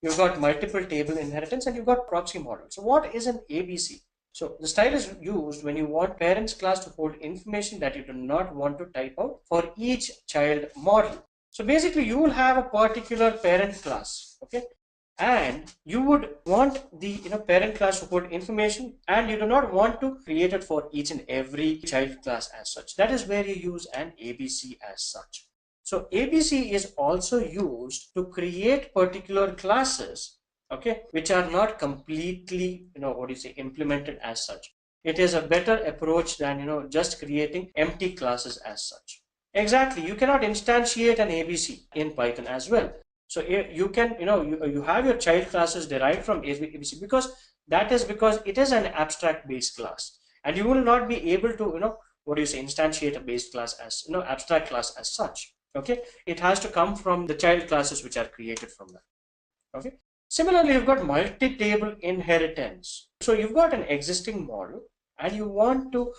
You've got multiple table inheritance, and you've got proxy model. So what is an ABC? So the style is used when you want parents class to hold information that you do not want to type out for each child model. So basically you will have a particular parent class, okay, and you would want the parent class to hold information, and you do not want to create it for each and every child class as such. That is where you use an ABC as such. So ABC is also used to create particular classes, okay, which are not completely, implemented as such. It is a better approach than, just creating empty classes as such. Exactly, you cannot instantiate an ABC in Python as well. So you can, you have your child classes derived from ABC because it is an abstract base class, and you will not be able to, instantiate a base class as, abstract class as such. Okay, it has to come from the child classes which are created from that. Okay, similarly you've got multi-table inheritance. So you've got an existing model and you want to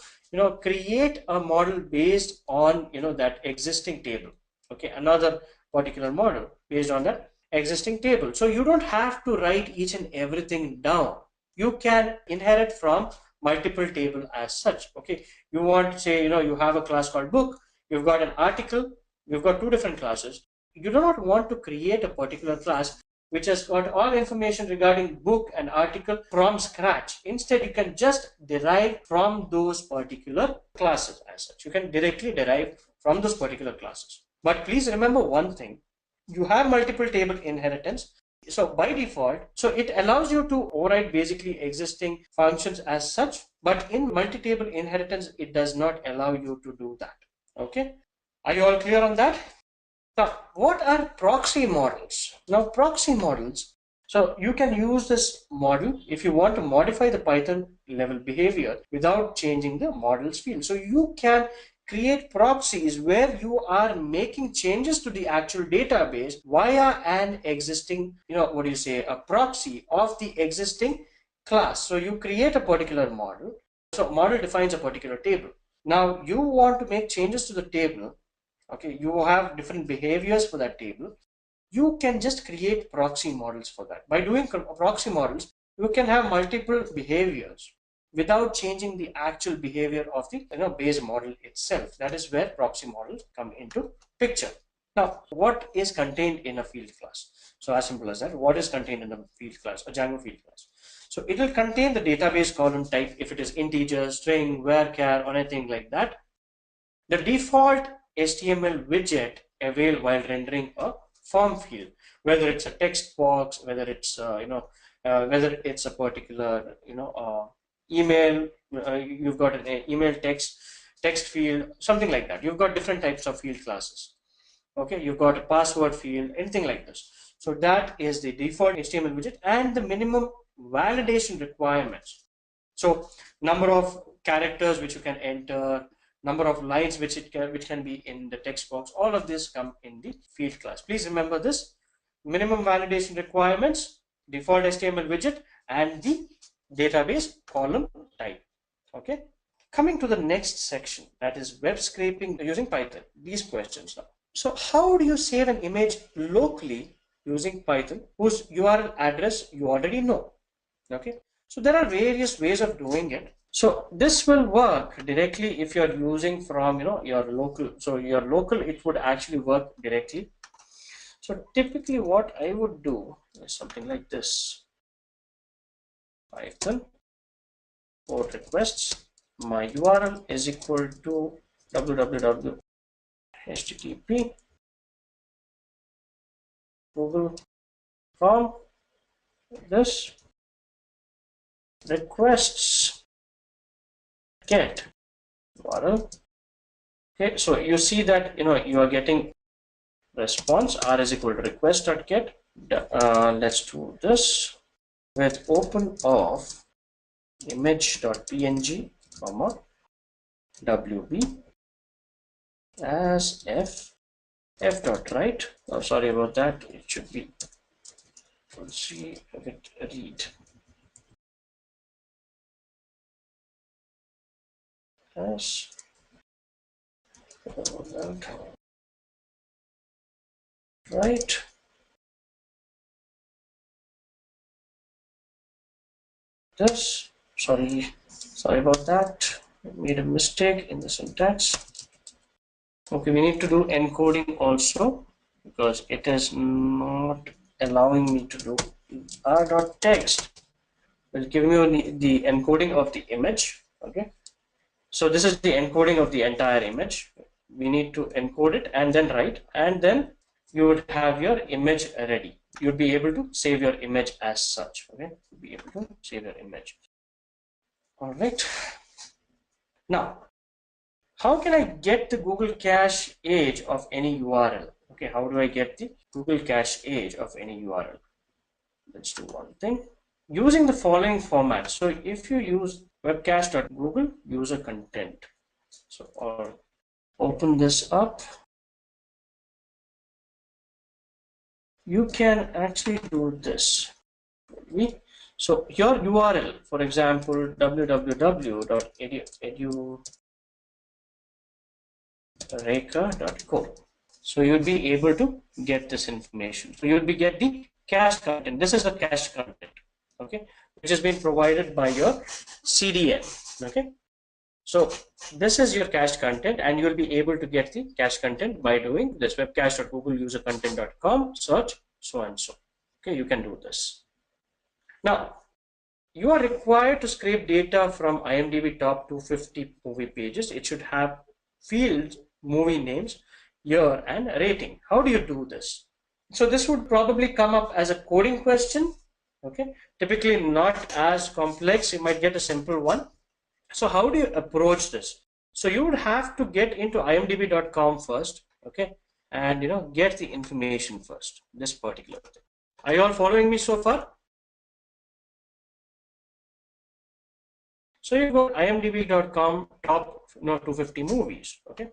create a model based on that existing table. Okay, another particular model based on that existing table. So you don't have to write each and everything down. You can inherit from multiple table as such. Okay, you want to say you have a class called book, you've got an article, you've got 2 different classes. You do not want to create a particular class which has got all information regarding book and article from scratch. Instead, you can just derive from those particular classes as such. You can directly derive from those particular classes. But please remember one thing, you have multiple table inheritance. So by default, so it allows you to override basically existing functions as such, but in multi-table inheritance, it does not allow you to do that. Okay. Are you all clear on that? Now, what are proxy models? Now, proxy models, so you can use this model if you want to modify the Python level behavior without changing the models field. So you can create proxies where you are making changes to the actual database via an existing, a proxy of the existing class. So you create a particular model. So model defines a particular table. Now you want to make changes to the table. Okay, you have different behaviors for that table. You can just create proxy models for that. By doing proxy models, you can have multiple behaviors without changing the actual behavior of the base model itself. That is where proxy models come into picture. Now, what is contained in a field class? So as simple as that, what is contained in a field class, a Django field class? So it will contain the database column type if it is integer, string, varchar, or anything like that. The default HTML widget available while rendering a form field, whether it's a text box, whether it's whether it's a particular email, you've got an email text field, something like that. You've got different types of field classes. Okay, you've got a password field, anything like this. So that is the default HTML widget and the minimum validation requirements. So number of characters which you can enter, number of lines which can be in the text box, all of this come in the field class. Please remember this: minimum validation requirements, default HTML widget, and the database column type. Okay, coming to the next section, that is web scraping using Python. These questions now. So how do you save an image locally using Python whose URL address you already know? Okay, so there are various ways of doing it. So this will work directly if you're using from your local. So your local, it would actually work directly. So typically what I would do is something like this: Python port requests, my URL is equal to www http google.com, this requests get URL. Okay, so you see that you are getting response r is equal to request.get. Let's do this with open of image.png comma wb as f.write. Oh, sorry about that. It should be, let's see, read as right. This, sorry about that. I made a mistake in the syntax. Okay, we need to do encoding also because it is not allowing me to do r.text. Will give me the encoding of the image. Okay, so this is the encoding of the entire image. We need to encode it and then write, and then you would have your image ready. You'd be able to save your image as such. Okay, you'll be able to save your image. All right. Now, how can I get the Google cache age of any URL? Okay, how do I get the Google cache age of any URL? Let's do one thing using the following format. So if you use webcache.google user content, so I'll open this up. You can actually do this. So your URL, for example, www.edureka.co. So you'll be able to get this information. So you'll be get the cache content. This is the cache content, okay, which has been provided by your CDN. Okay, so this is your cache content, and you'll be able to get the cache content by doing this webcache.googleusercontent.com search so and so. Okay, you can do this. Now, you are required to scrape data from IMDb top 250 movie pages. It should have fields, movie names, year, and rating. How do you do this? So this would probably come up as a coding question. Okay, typically not as complex. You might get a simple one. So how do you approach this? So you would have to get into imdb.com first, okay, and get the information first. This particular thing. Are you all following me so far? So you go imdb.com top 250 movies. Okay,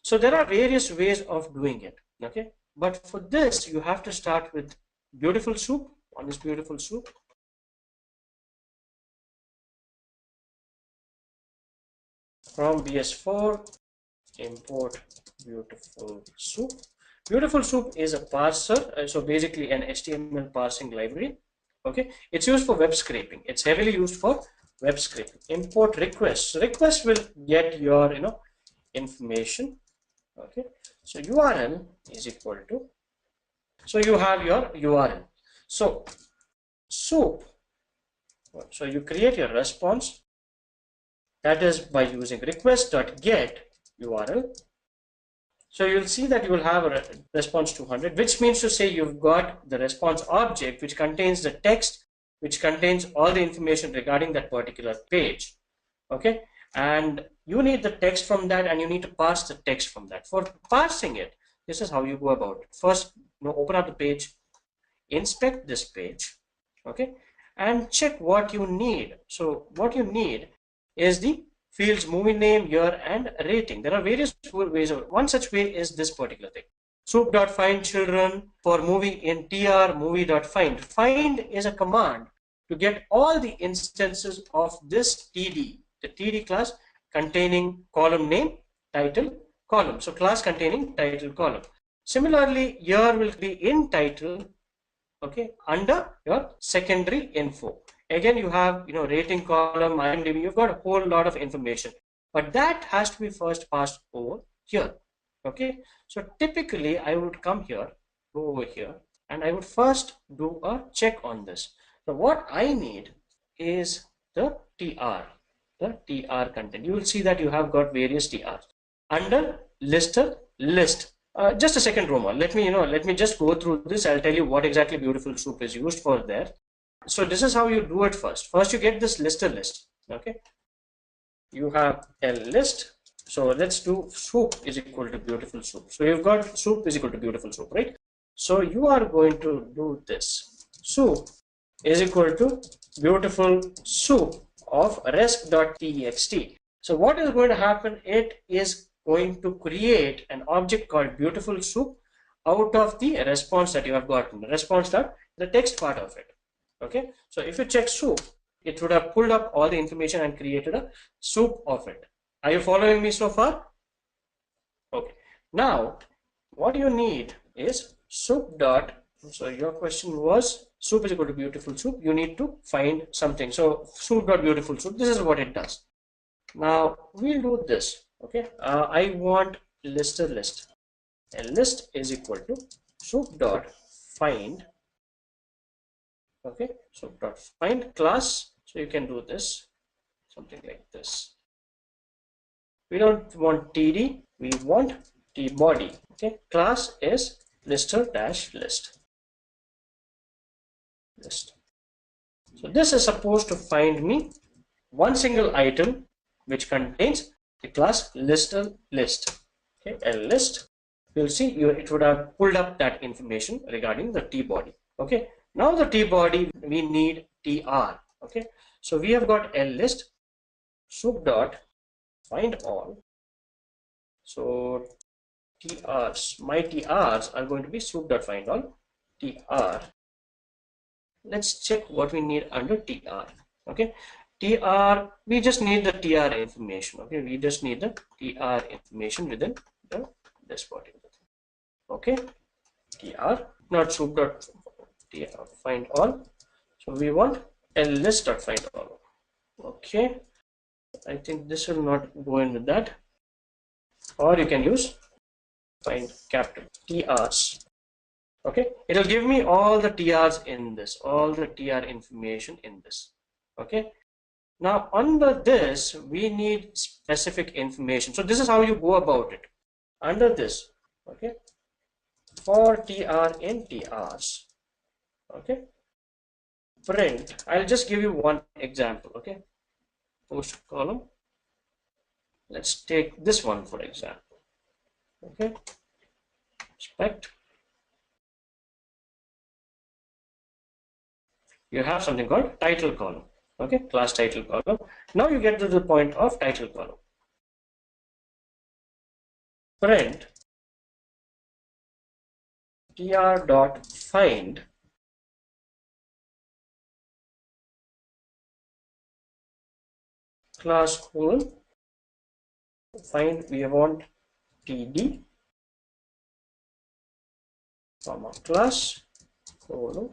so there are various ways of doing it. Okay, but for this you have to start with Beautiful Soup. One is Beautiful Soup. From BS4, import Beautiful Soup. Beautiful Soup is a parser, so basically an HTML parsing library. Okay, it's used for web scraping. It's heavily used for web scraping. Import requests. Request will get your information. Okay, so URL is equal to. So you have your URL. So soup. So you create your response. That is by using request.get URL. So you'll see that you will have a response 200, which means to say you've got the response object, which contains the text, which contains all the information regarding that particular page. Okay, and you need the text from that, and you need to parse the text from that. For parsing it, this is how you go about it. First, open up the page, inspect this page, okay, and check what you need. So what you need is the fields movie name, year, and rating. There are various ways of it. One such way is this particular thing. Soup.find children for movie in tr movie.find. Find is a command to get all the instances of this td, the td class containing column name, title, column. So class containing title, column. Similarly, year will be in title, okay, under your secondary info. Again, you have rating column, IMDb. You've got a whole lot of information, but that has to be first passed over here. Okay, so typically I would come here, go over here, and I would first do a check on this. So what I need is the TR content. You will see that you have got various TRs under lister list. Just a second, Roma. Let me just go through this. I'll tell you what exactly Beautiful Soup is used for there. So this is how you do it first. First you get this lister list. Okay, you have a list. So let's do soup is equal to Beautiful Soup. So you've got soup is equal to Beautiful Soup, right? So you are going to do this. Soup is equal to Beautiful Soup of rest.txt. So what is going to happen? It is going to create an object called Beautiful Soup out of the response that you have gotten. The response that the text part of it. Okay, so if you check soup, it would have pulled up all the information and created a soup of it. Are you following me so far? Okay, now what you need is soup dot. So your question was soup is equal to Beautiful Soup. You need to find something. So soup dot Beautiful Soup. This is what it does. Now we'll do this. Okay, I want lister list. A list is equal to soup dot find. Okay, so dot find class. So you can do this, something like this. We don't want td, we want tbody. Okay, class is lister dash list. So this is supposed to find me one single item which contains the class lister list. Okay, a list. You'll see it would have pulled up that information regarding the tbody. Okay. Now the tbody, we need tr. Okay, so we have got a list soup dot find all. So trs, my trs are going to be soup dot find all tr. Let's check what we need under tr. Okay, tr, we just need the tr information. Okay, we just need the tr information within this particular thing. Okay, tr, not soup dot find all. So we want a list dot find all. Okay, I think this will not go in with that, or you can use find capital TRs. Okay, it will give me all the TRs in this, all the TR information in this. Okay, now under this we need specific information. So this is how you go about it. Under this, okay, for TR in TRs. Okay, print. I'll just give you one example. Okay, post column. Let's take this one for example. Okay, spec. You have something called title column. Okay, class title column. Now you get to the point of title column. Print tr.find class colon find, we want td comma class colon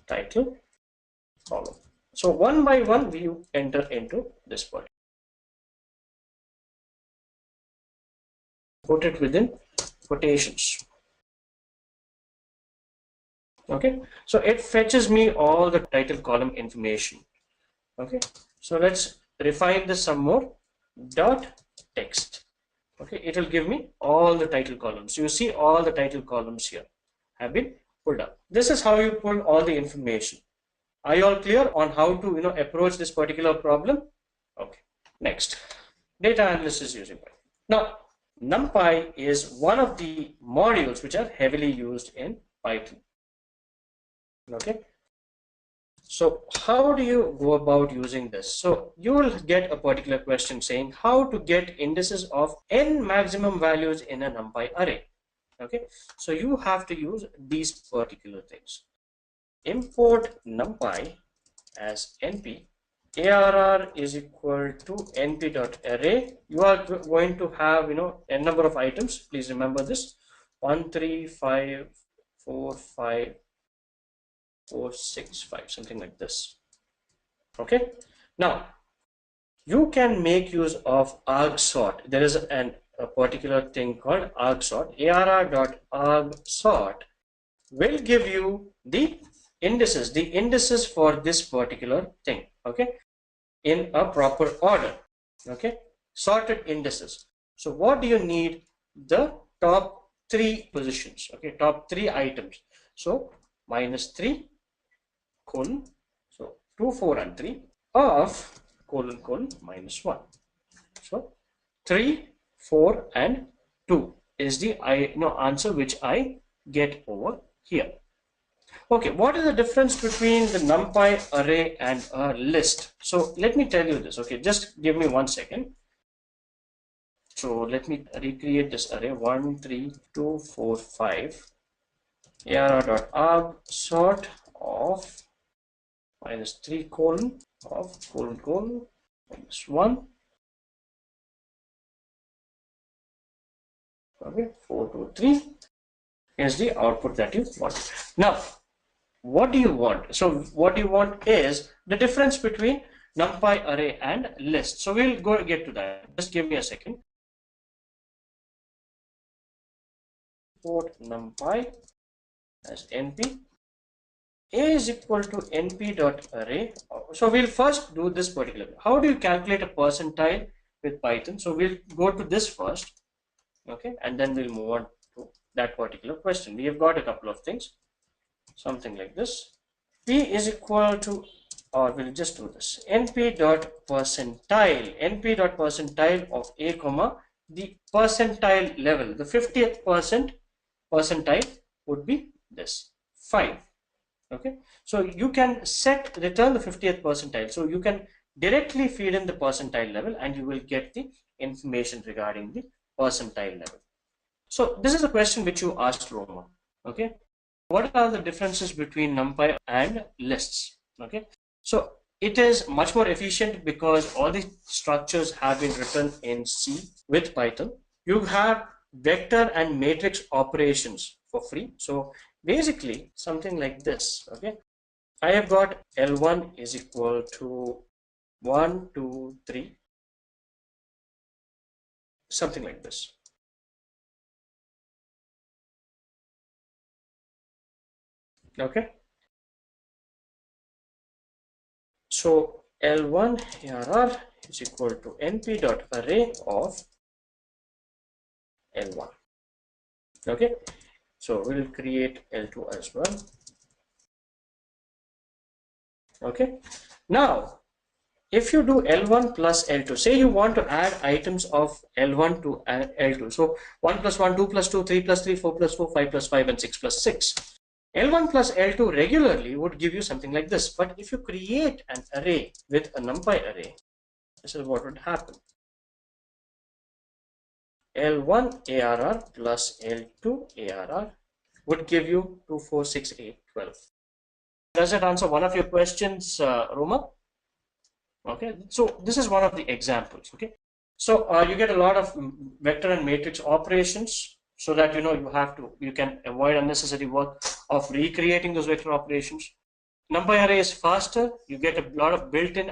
title column. So one by one we enter into this body. Put it within quotations. Okay, so it fetches me all the title column information. Okay, so let's refine this some more. Dot text. Okay, it will give me all the title columns. You see all the title columns here have been pulled up. This is how you pull all the information. Are you all clear on how to approach this particular problem? Okay, next, data analysis using Python. Now Numpy is one of the modules which are heavily used in Python. Okay, so how do you go about using this? So you will get a particular question saying how to get indices of n maximum values in a Numpy array. Okay, so you have to use these particular things. Import Numpy as np, arr is equal to np.array. You are going to have n number of items. Please remember this: 1 3 5 4 5 4 6 5, something like this. Okay, now you can make use of argsort. There is a particular thing called argsort. arr.argsort will give you the indices for this particular thing, okay, in a proper order. Okay, sorted indices. So what do you need? The top 3 positions. Okay, top 3 items. So -3 colon, so 2 4 and 3 of colon -1. So 3 4 and 2 is the answer which I get over here. Okay, what is the difference between the Numpy array and a list? So let me tell you this. Okay, just give me 1 second. So let me recreate this array: 1 3 2 4 5 arr.argsort of -3 colon of colon -1. Okay, 4 2 3 is the output that you want. Now what do you want? So what you want is the difference between Numpy array and list. So we'll go get to that. Just give me a second. Import Numpy as np, a is equal to np.array. So we'll first do this particular. How do you calculate a percentile with Python? So we'll go to this first, okay, and then we'll move on to that particular question. We have got a couple of things, something like this. P is equal to, or we'll just do this, np.percentile of a comma the percentile level, the 50th percentile would be this 5. Okay, so you can return the 50th percentile, so you can directly feed in the percentile level and you will get the information regarding the percentile level. So this is a question which you asked Roma. Okay, what are the differences between Numpy and lists? Okay, so it is much more efficient because all the structures have been written in C. With Python you have vector and matrix operations for free. So basically something like this. Okay, I have got L1 is equal to 1 2 3, something like this. Okay, so L1 arr is equal to np.array of L1. Okay, so we'll create L2 as well. Okay, now if you do L1 plus L2, say you want to add items of L1 to L2, so 1 plus 1, 2 plus 2, 3 plus 3, 4 plus 4, 5 plus 5 and 6 plus 6. L1 plus L2 regularly would give you something like this. But if you create an array with a NumPy array, this is what would happen. L1 ARR plus L2 ARR would give you 2, 4, 6, 8, 12. Does that answer one of your questions, Roma? Okay, so this is one of the examples. Okay, so you get a lot of vector and matrix operations, so that you can avoid unnecessary work of recreating those vector operations. NumPy array is faster. You get a lot of built-in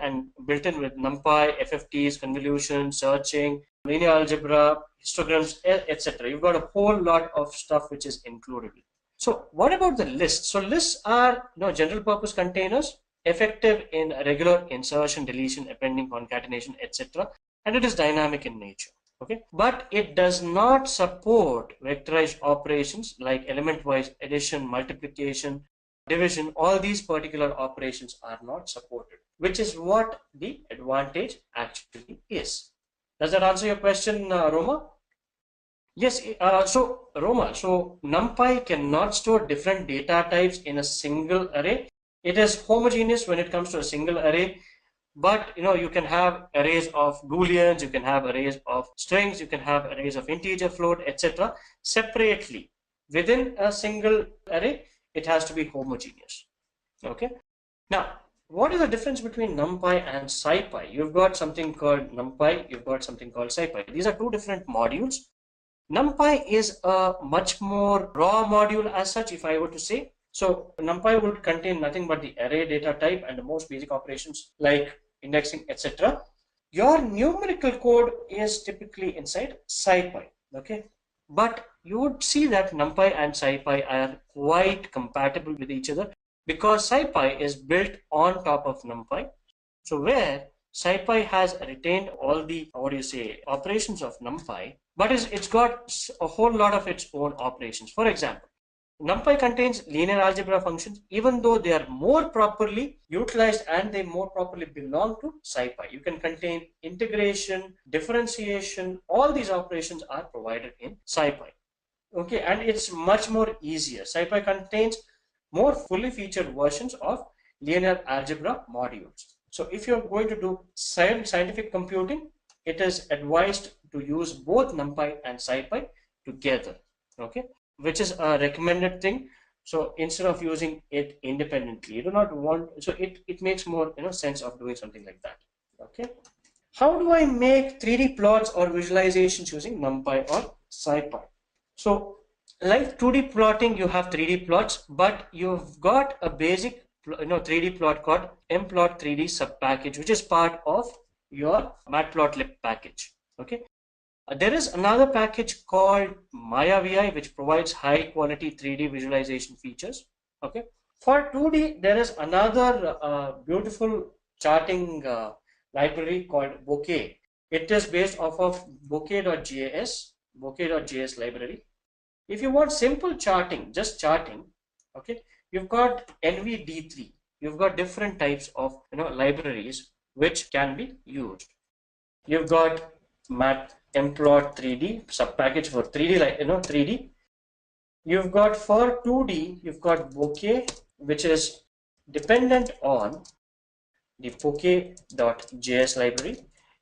with NumPy, FFTs, convolution, searching, linear algebra, histograms, etc. You've got a whole lot of stuff which is included. So what about the lists? So lists are general purpose containers, effective in regular insertion, deletion, appending, concatenation, etc. And it is dynamic in nature. Okay, but it does not support vectorized operations like element-wise addition, multiplication, division. All these particular operations are not supported, which is what the advantage actually is. Does that answer your question, Roma? Yes. So Roma, so NumPy cannot store different data types in a single array. It is homogeneous when it comes to a single array, but you can have arrays of booleans, you can have arrays of strings, you can have arrays of integer, float, etc. separately. Within a single array, it has to be homogeneous. Okay. Now, what is the difference between NumPy and SciPy? You've got something called NumPy, you've got something called SciPy. These are two different modules. NumPy is a much more raw module as such, if I were to say. So NumPy would contain nothing but the array data type and the most basic operations like indexing, etc. Your numerical code is typically inside SciPy. Okay, but you would see that NumPy and SciPy are quite compatible with each other, because SciPy is built on top of NumPy. So where SciPy has retained all the operations of NumPy, but it's got a whole lot of its own operations. For example, NumPy contains linear algebra functions, even though they are more properly utilized and they more properly belong to SciPy. You can contain integration, differentiation, all these operations are provided in SciPy. Okay, and it's much more easier. SciPy contains more fully featured versions of linear algebra modules. So if you're going to do scientific computing, it is advised to use both NumPy and SciPy together. Okay, which is a recommended thing. So instead of using it independently, you do not want, so it makes more sense of doing something like that. Okay, how do I make 3D plots or visualizations using NumPy or SciPy? So like 2D plotting, you have 3D plots, but you've got a basic 3D plot called mplot3d subpackage, which is part of your matplotlib package. Okay, there is another package called MayaVi, which provides high quality 3D visualization features. Okay, for 2D, there is another beautiful charting library called Bokeh. It is based off of bokeh.js library. If you want simple charting, just charting, okay, you've got NVD3. You've got different types of libraries which can be used. You've got mplot3d subpackage for 3D, 3D. You've got for 2D, you've got Bokeh, which is dependent on the bokeh.js library.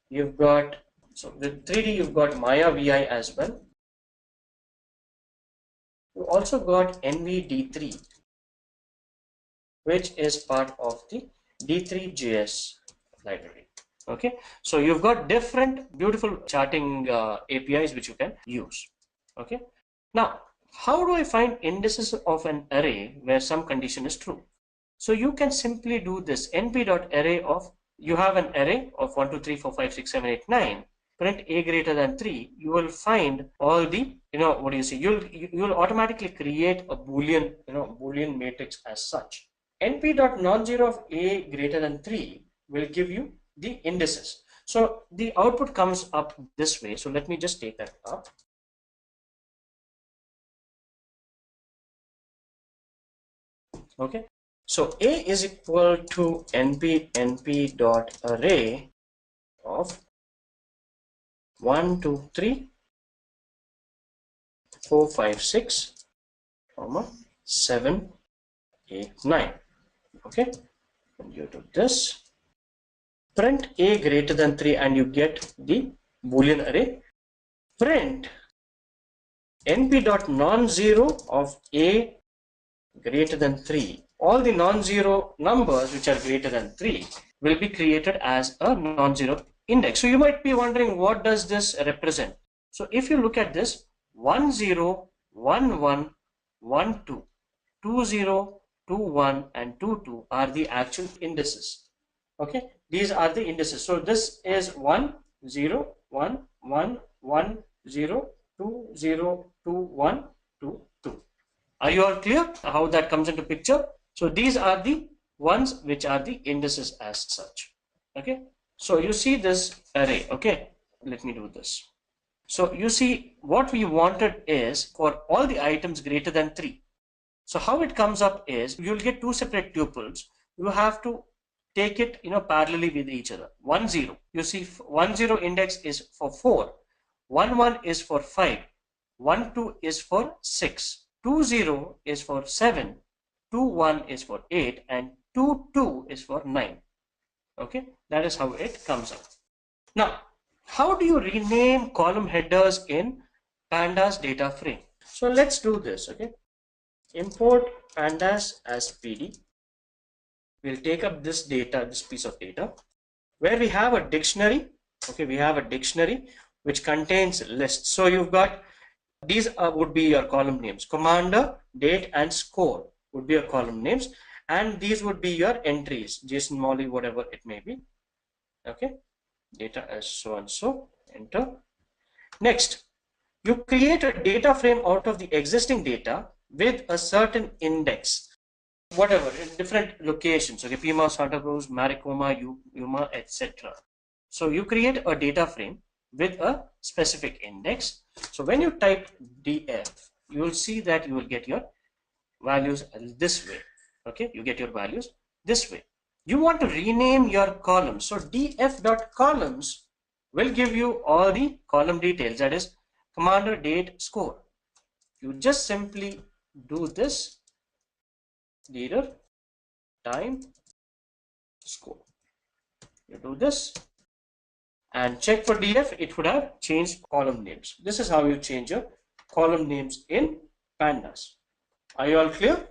You've got, so with 3D, you've got MayaVi as well. You also got NVD3, which is part of the D3JS library. Okay, so you've got different beautiful charting APIs which you can use. Okay, now how do I find indices of an array where some condition is true? So you can simply do this np.array of, you have an array of 1, 2, 3, 4, 5, 6, 7, 8, 9. Print a greater than 3, you will find all the, you'll automatically create a Boolean, Boolean matrix as such. np.non-zero of a greater than 3 will give you the indices. So the output comes up this way. So let me just take that up. Okay. So a is equal to np.array of 1, 2, 3, 4, 5, 6, 7, A9. Okay, and you do this, print A greater than 3, and you get the Boolean array. Print np.non-zero of A greater than 3. All the non-zero numbers which are greater than 3 will be created as a non-zero index. So you might be wondering, what does this represent? So if you look at this, 1 0, 1 1, 1 2, 2 0, 2 1 and 2 2 are the actual indices. Okay, these are the indices. So this is 1 0 1 1 1 0 2 0 2 1 2 2. Are you all clear how that comes into picture? So these are the ones which are the indices as such. Okay, so you see this array. Okay, let me do this. So you see, what we wanted is for all the items greater than 3. So how it comes up is, you'll get two separate tuples. You have to take it, parallelly with each other. 1 0, you see 1 0 index is for 4, 1 1 is for 5, 1 2 is for 6, 2 0 is for 7, 2 1 is for 8, and 2 2 is for 9. Okay, that is how it comes out. Now, how do you rename column headers in Pandas data frame? So let's do this. Okay, import Pandas as PD. We'll take up this data, this piece of data, where we have a dictionary. Okay, we have a dictionary which contains lists. So you've got these would be your column names. Commander, date, and score would be your column names, and these would be your entries, Jason, Molly, whatever it may be. Okay, data as so and so. Enter. Next, you create a data frame out of the existing data with a certain index, whatever, in different locations. Okay, Pima, Santa Cruz, Maricoma, Yuma, etc. So you create a data frame with a specific index. So when you type df, you will see that you will get your values this way. Okay, you get your values this way. You want to rename your columns. So df.columns will give you all the column details, that is commander, date, score. You just simply do this, leader, time, score. You do this and check for df, it would have changed column names. This is how you change your column names in Pandas. Are you all clear?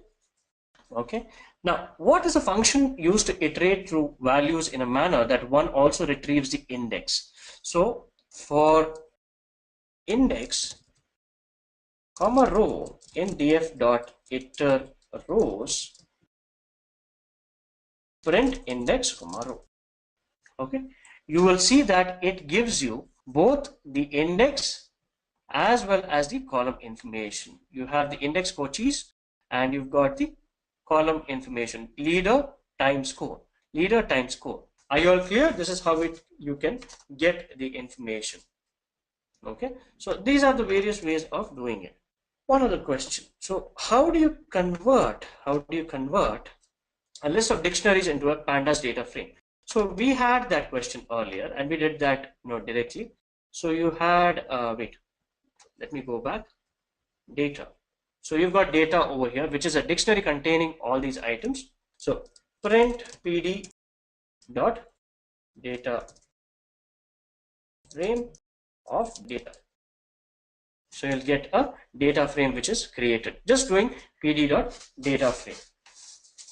Okay. Now, what is a function used to iterate through values in a manner that one also retrieves the index? So for index comma row in df.iter rows, print index comma row. Okay, you will see that it gives you both the index as well as the column information. You have the index coaches and you've got the column information, leader times score, leader times score. Are you all clear? This is how you can get the information. Okay, so these are the various ways of doing it. One other question. So how do you convert a list of dictionaries into a Pandas data frame? So we had that question earlier and we did that directly. So you had wait, let me go back. Data. So you've got data over here, which is a dictionary containing all these items. So print pd dot data frame of data. So you'll get a data frame which is created. Just doing pd dot data frame.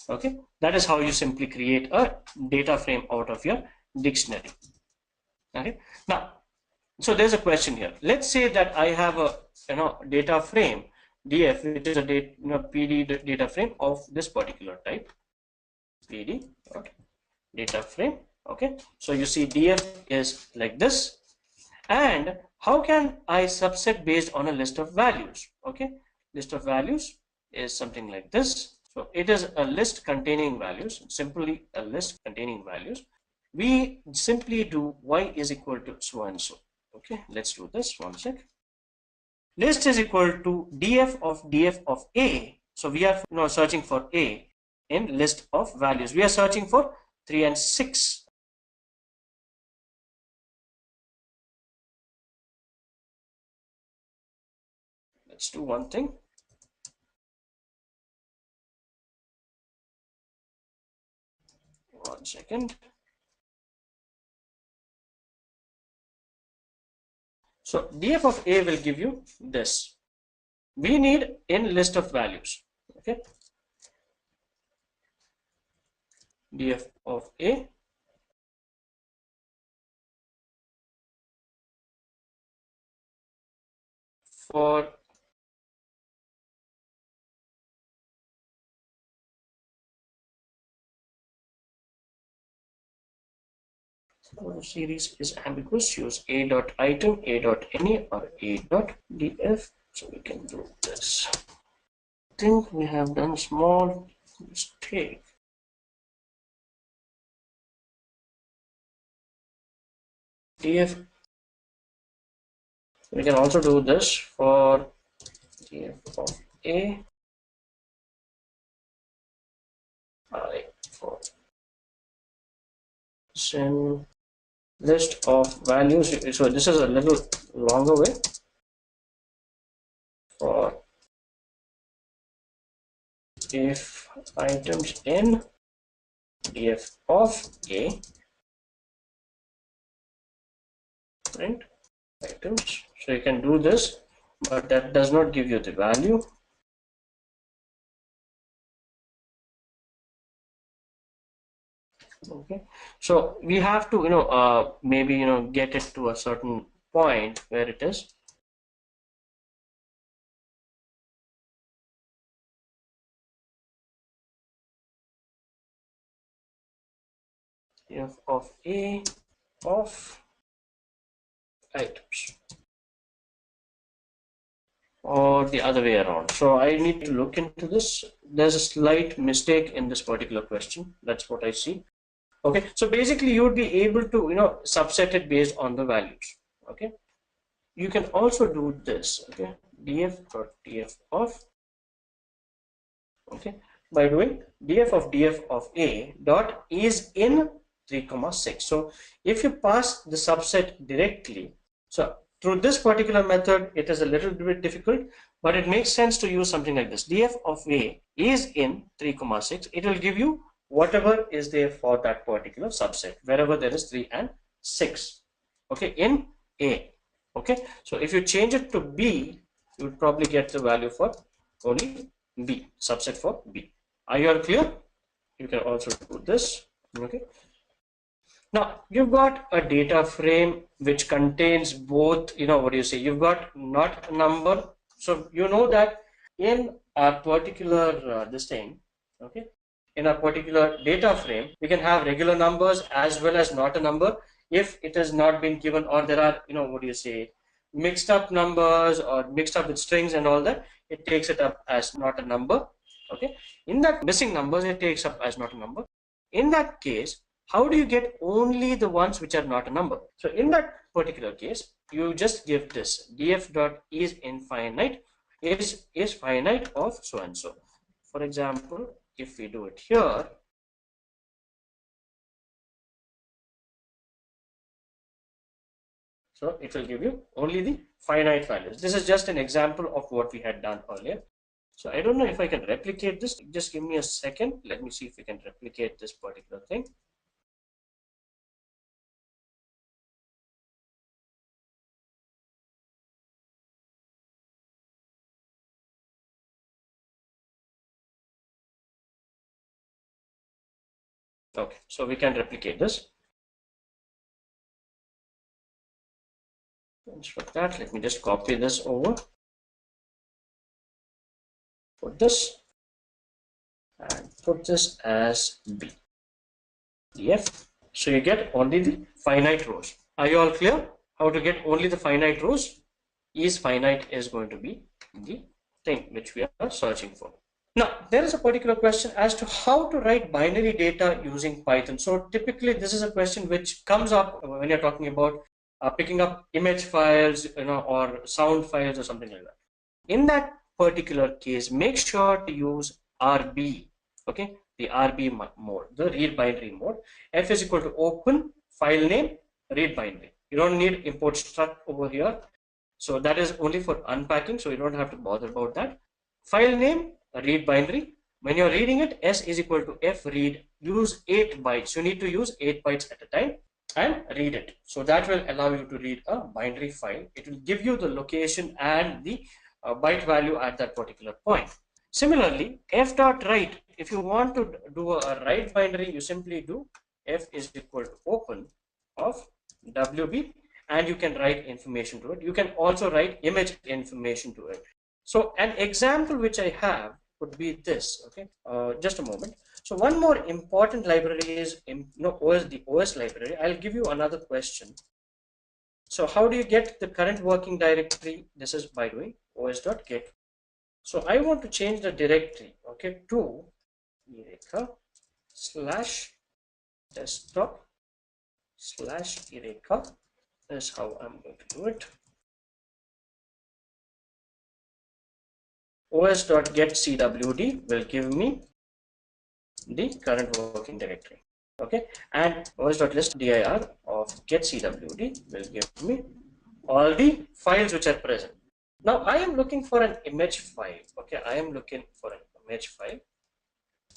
Okay, that is how you simply create a data frame out of your dictionary. Okay, now, so there's a question here. Let's say that I have a data frame df, which is a pd data frame of this particular type, pd data frame. Okay, so you see df is like this, and how can I subset based on a list of values? Okay, list of values is something like this. So it is a list containing values, simply a list containing values. We simply do y is equal to so and so. Okay, let's do this, one sec. List is equal to df of a. So we are searching for a in list of values. We are searching for 3 and 6. Let's do one thing. 1 second. So df of a will give you this. We need in list of values. Okay. df of a for series is ambiguous. Use a dot item, a dot any, or a dot df. So we can do this. I think we have done a small mistake. df. We can also do this for df of a. For send list of values. So this is a little longer way. For if items in df of a, print items. So you can do this, but that does not give you the value. Okay, so we have to maybe get it to a certain point where it is. F of a of items, or the other way around. So I need to look into this. There's a slight mistake in this particular question. That's what I see. Okay, so basically you would be able to subset it based on the values. Okay, you can also do this. Okay, df of, okay, by doing df of a dot is in 3,6. So if you pass the subset directly, so through this particular method it is a little bit difficult, but it makes sense to use something like this. df of a is in 3,6. It will give you whatever is there for that particular subset, wherever there is 3 and 6. Okay, in a. Okay, so if you change it to b, you would probably get the value for only b, subset for b. Are you all clear? You can also do this. Okay, now you've got a data frame which contains both, you've got not a number. So you know that in a particular this thing, okay, in a particular data frame, we can have regular numbers as well as not a number if it has not been given, or there are mixed up numbers or mixed up with strings and all that. It takes it up as not a number. Okay, in that missing numbers, it takes up as not a number. In that case, how do you get only the ones which are not a number? So in that particular case, you just give this df dot is infinite is finite of so and so. For example, if we do it here, so it will give you only the finite values. This is just an example of what we had done earlier. So I don't know if I can replicate this. Just give me a second. Let me see if we can replicate this particular thing. Okay, so we can replicate this. Instead of that, let me just copy this over, put this, and put this as b, df. So you get only the finite rows. Are you all clear how to get only the finite rows? Is finite is going to be the thing which we are searching for. Now, there is a particular question as to how to write binary data using Python. So typically this is a question which comes up when you're talking about picking up image files, or sound files or something like that. In that particular case, make sure to use RB, okay, the RB mode, the read binary mode. F is equal to open file name read binary. You don't need import struct over here. So that is only for unpacking, so you don't have to bother about that. File name read binary. When you're reading it, S is equal to F read use 8 bytes. You need to use 8 bytes at a time and read it. So that will allow you to read a binary file. It will give you the location and the byte value at that particular point. Similarly, f.write, if you want to do a write binary, you simply do f is equal to open of wb, and you can write information to it. You can also write image information to it. So an example which I have would be this. Okay, just a moment. So one more important library is the OS library. I'll give you another question. So how do you get the current working directory? This is by doing os.get. So I want to change the directory, okay, to Edureka/desktop/Edureka. This is how I'm going to do it. os.get.cwd will give me the current working directory, okay, and os.list.dir of get.cwd will give me all the files which are present. Now I am looking for an image file, okay, I am looking for an image file.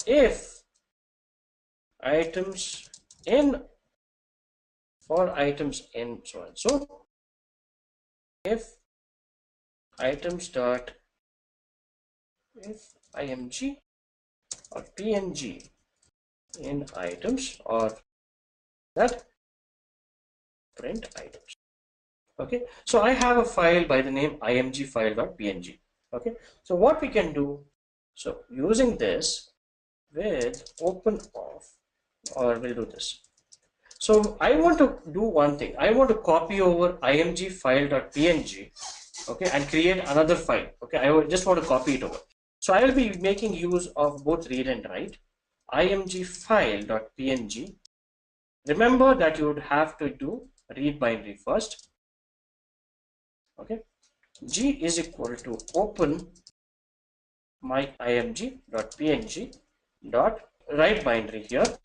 If items in, for items in so and so, if items dot, if img or png in items, or that print items. Okay, so I have a file by the name img file.png. Okay, so what we can do, so using this with open of, or we'll do this. So I want to do one thing. I want to copy over img file.png, okay, and create another file. Okay, I just want to copy it over. So I will be making use of both read and write. img file.png. Remember that you would have to do read binary first. Okay, g is equal to open my img.png dot write binary here,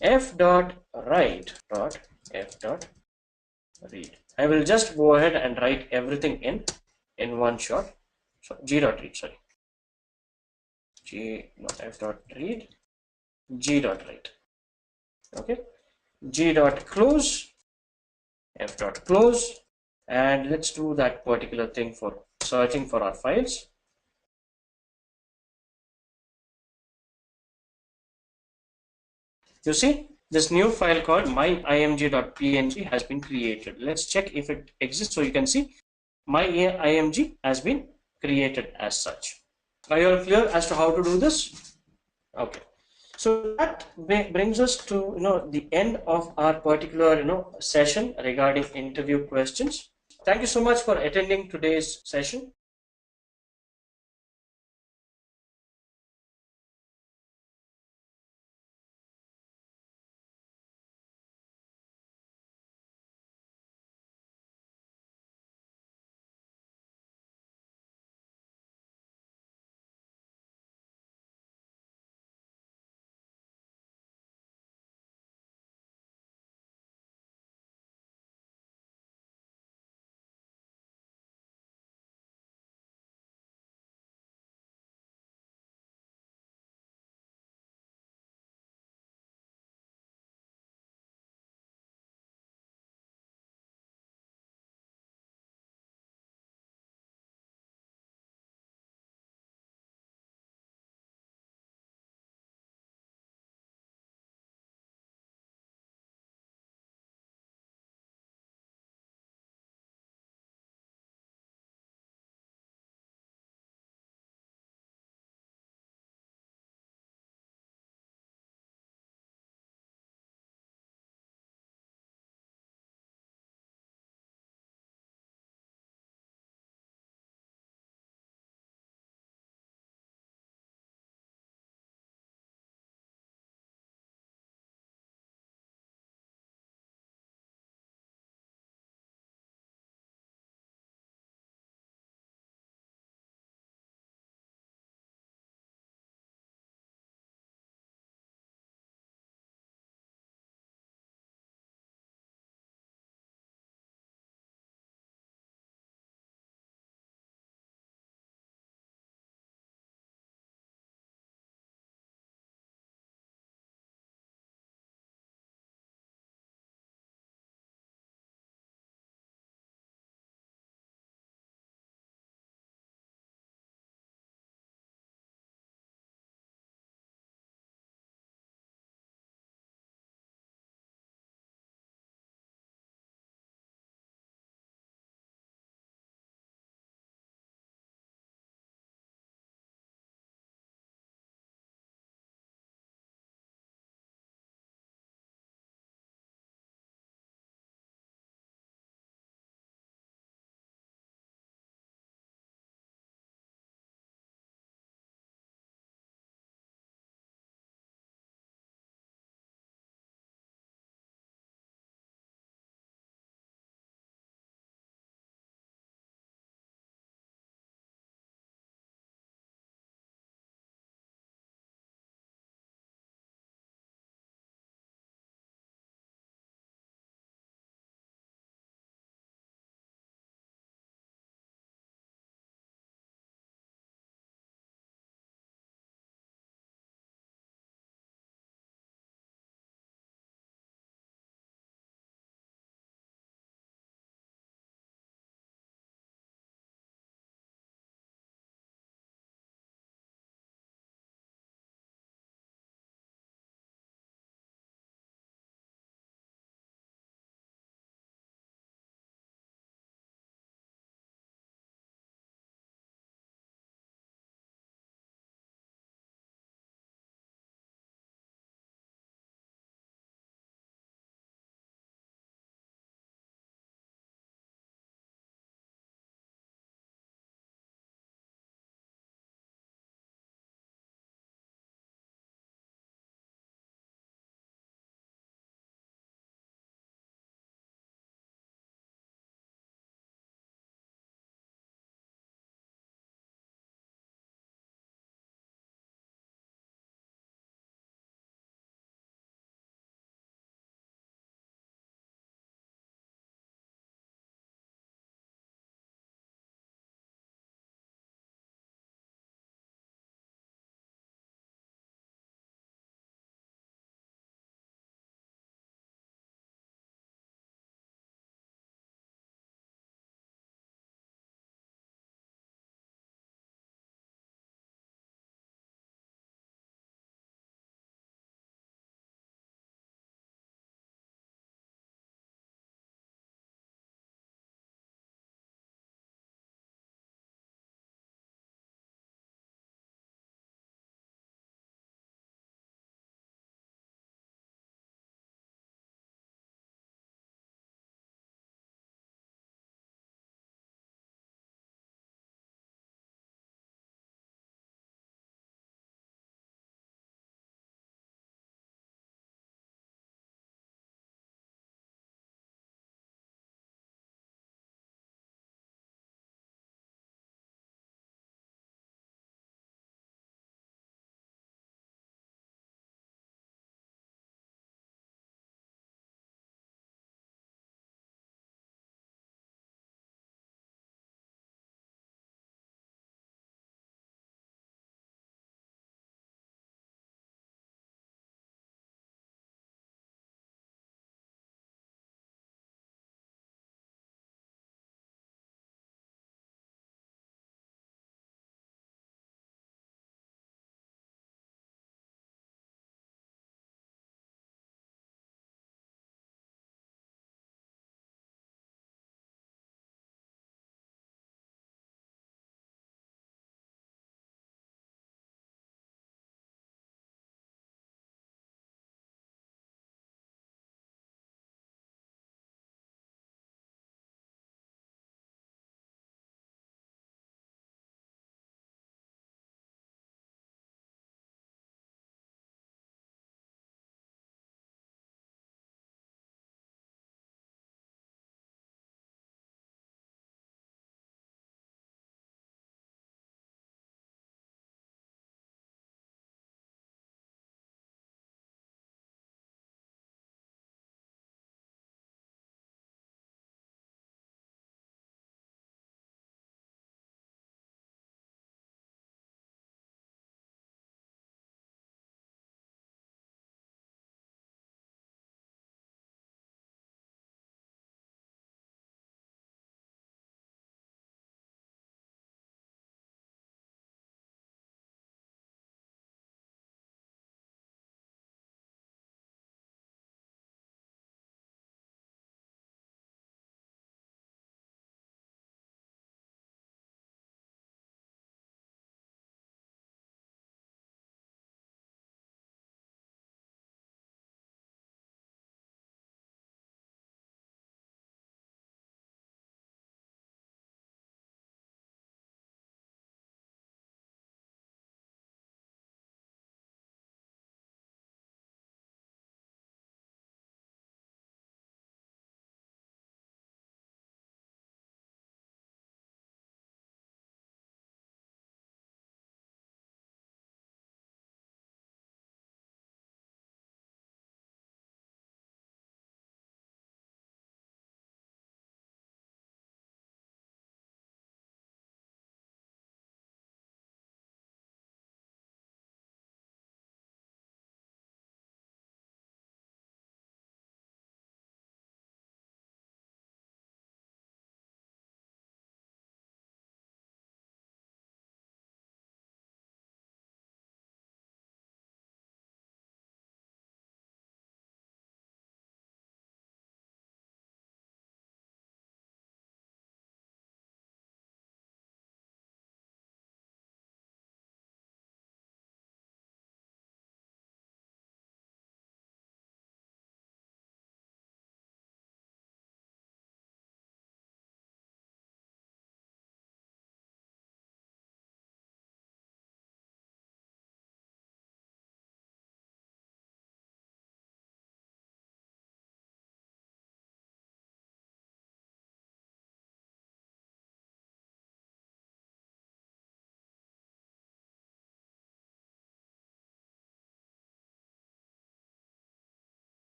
f.write dot f.read. I will just go ahead and write everything in one shot. So g.read, sorry, f.read, g.write. Okay, g.close, f.close, and let's do that particular thing for searching for our files. You see, this new file called myimg.png has been created. Let's check if it exists. So you can see myimg has been created as such. Are you all clear as to how to do this? Okay. So that brings us to the end of our particular session regarding interview questions. Thank you so much for attending today's session.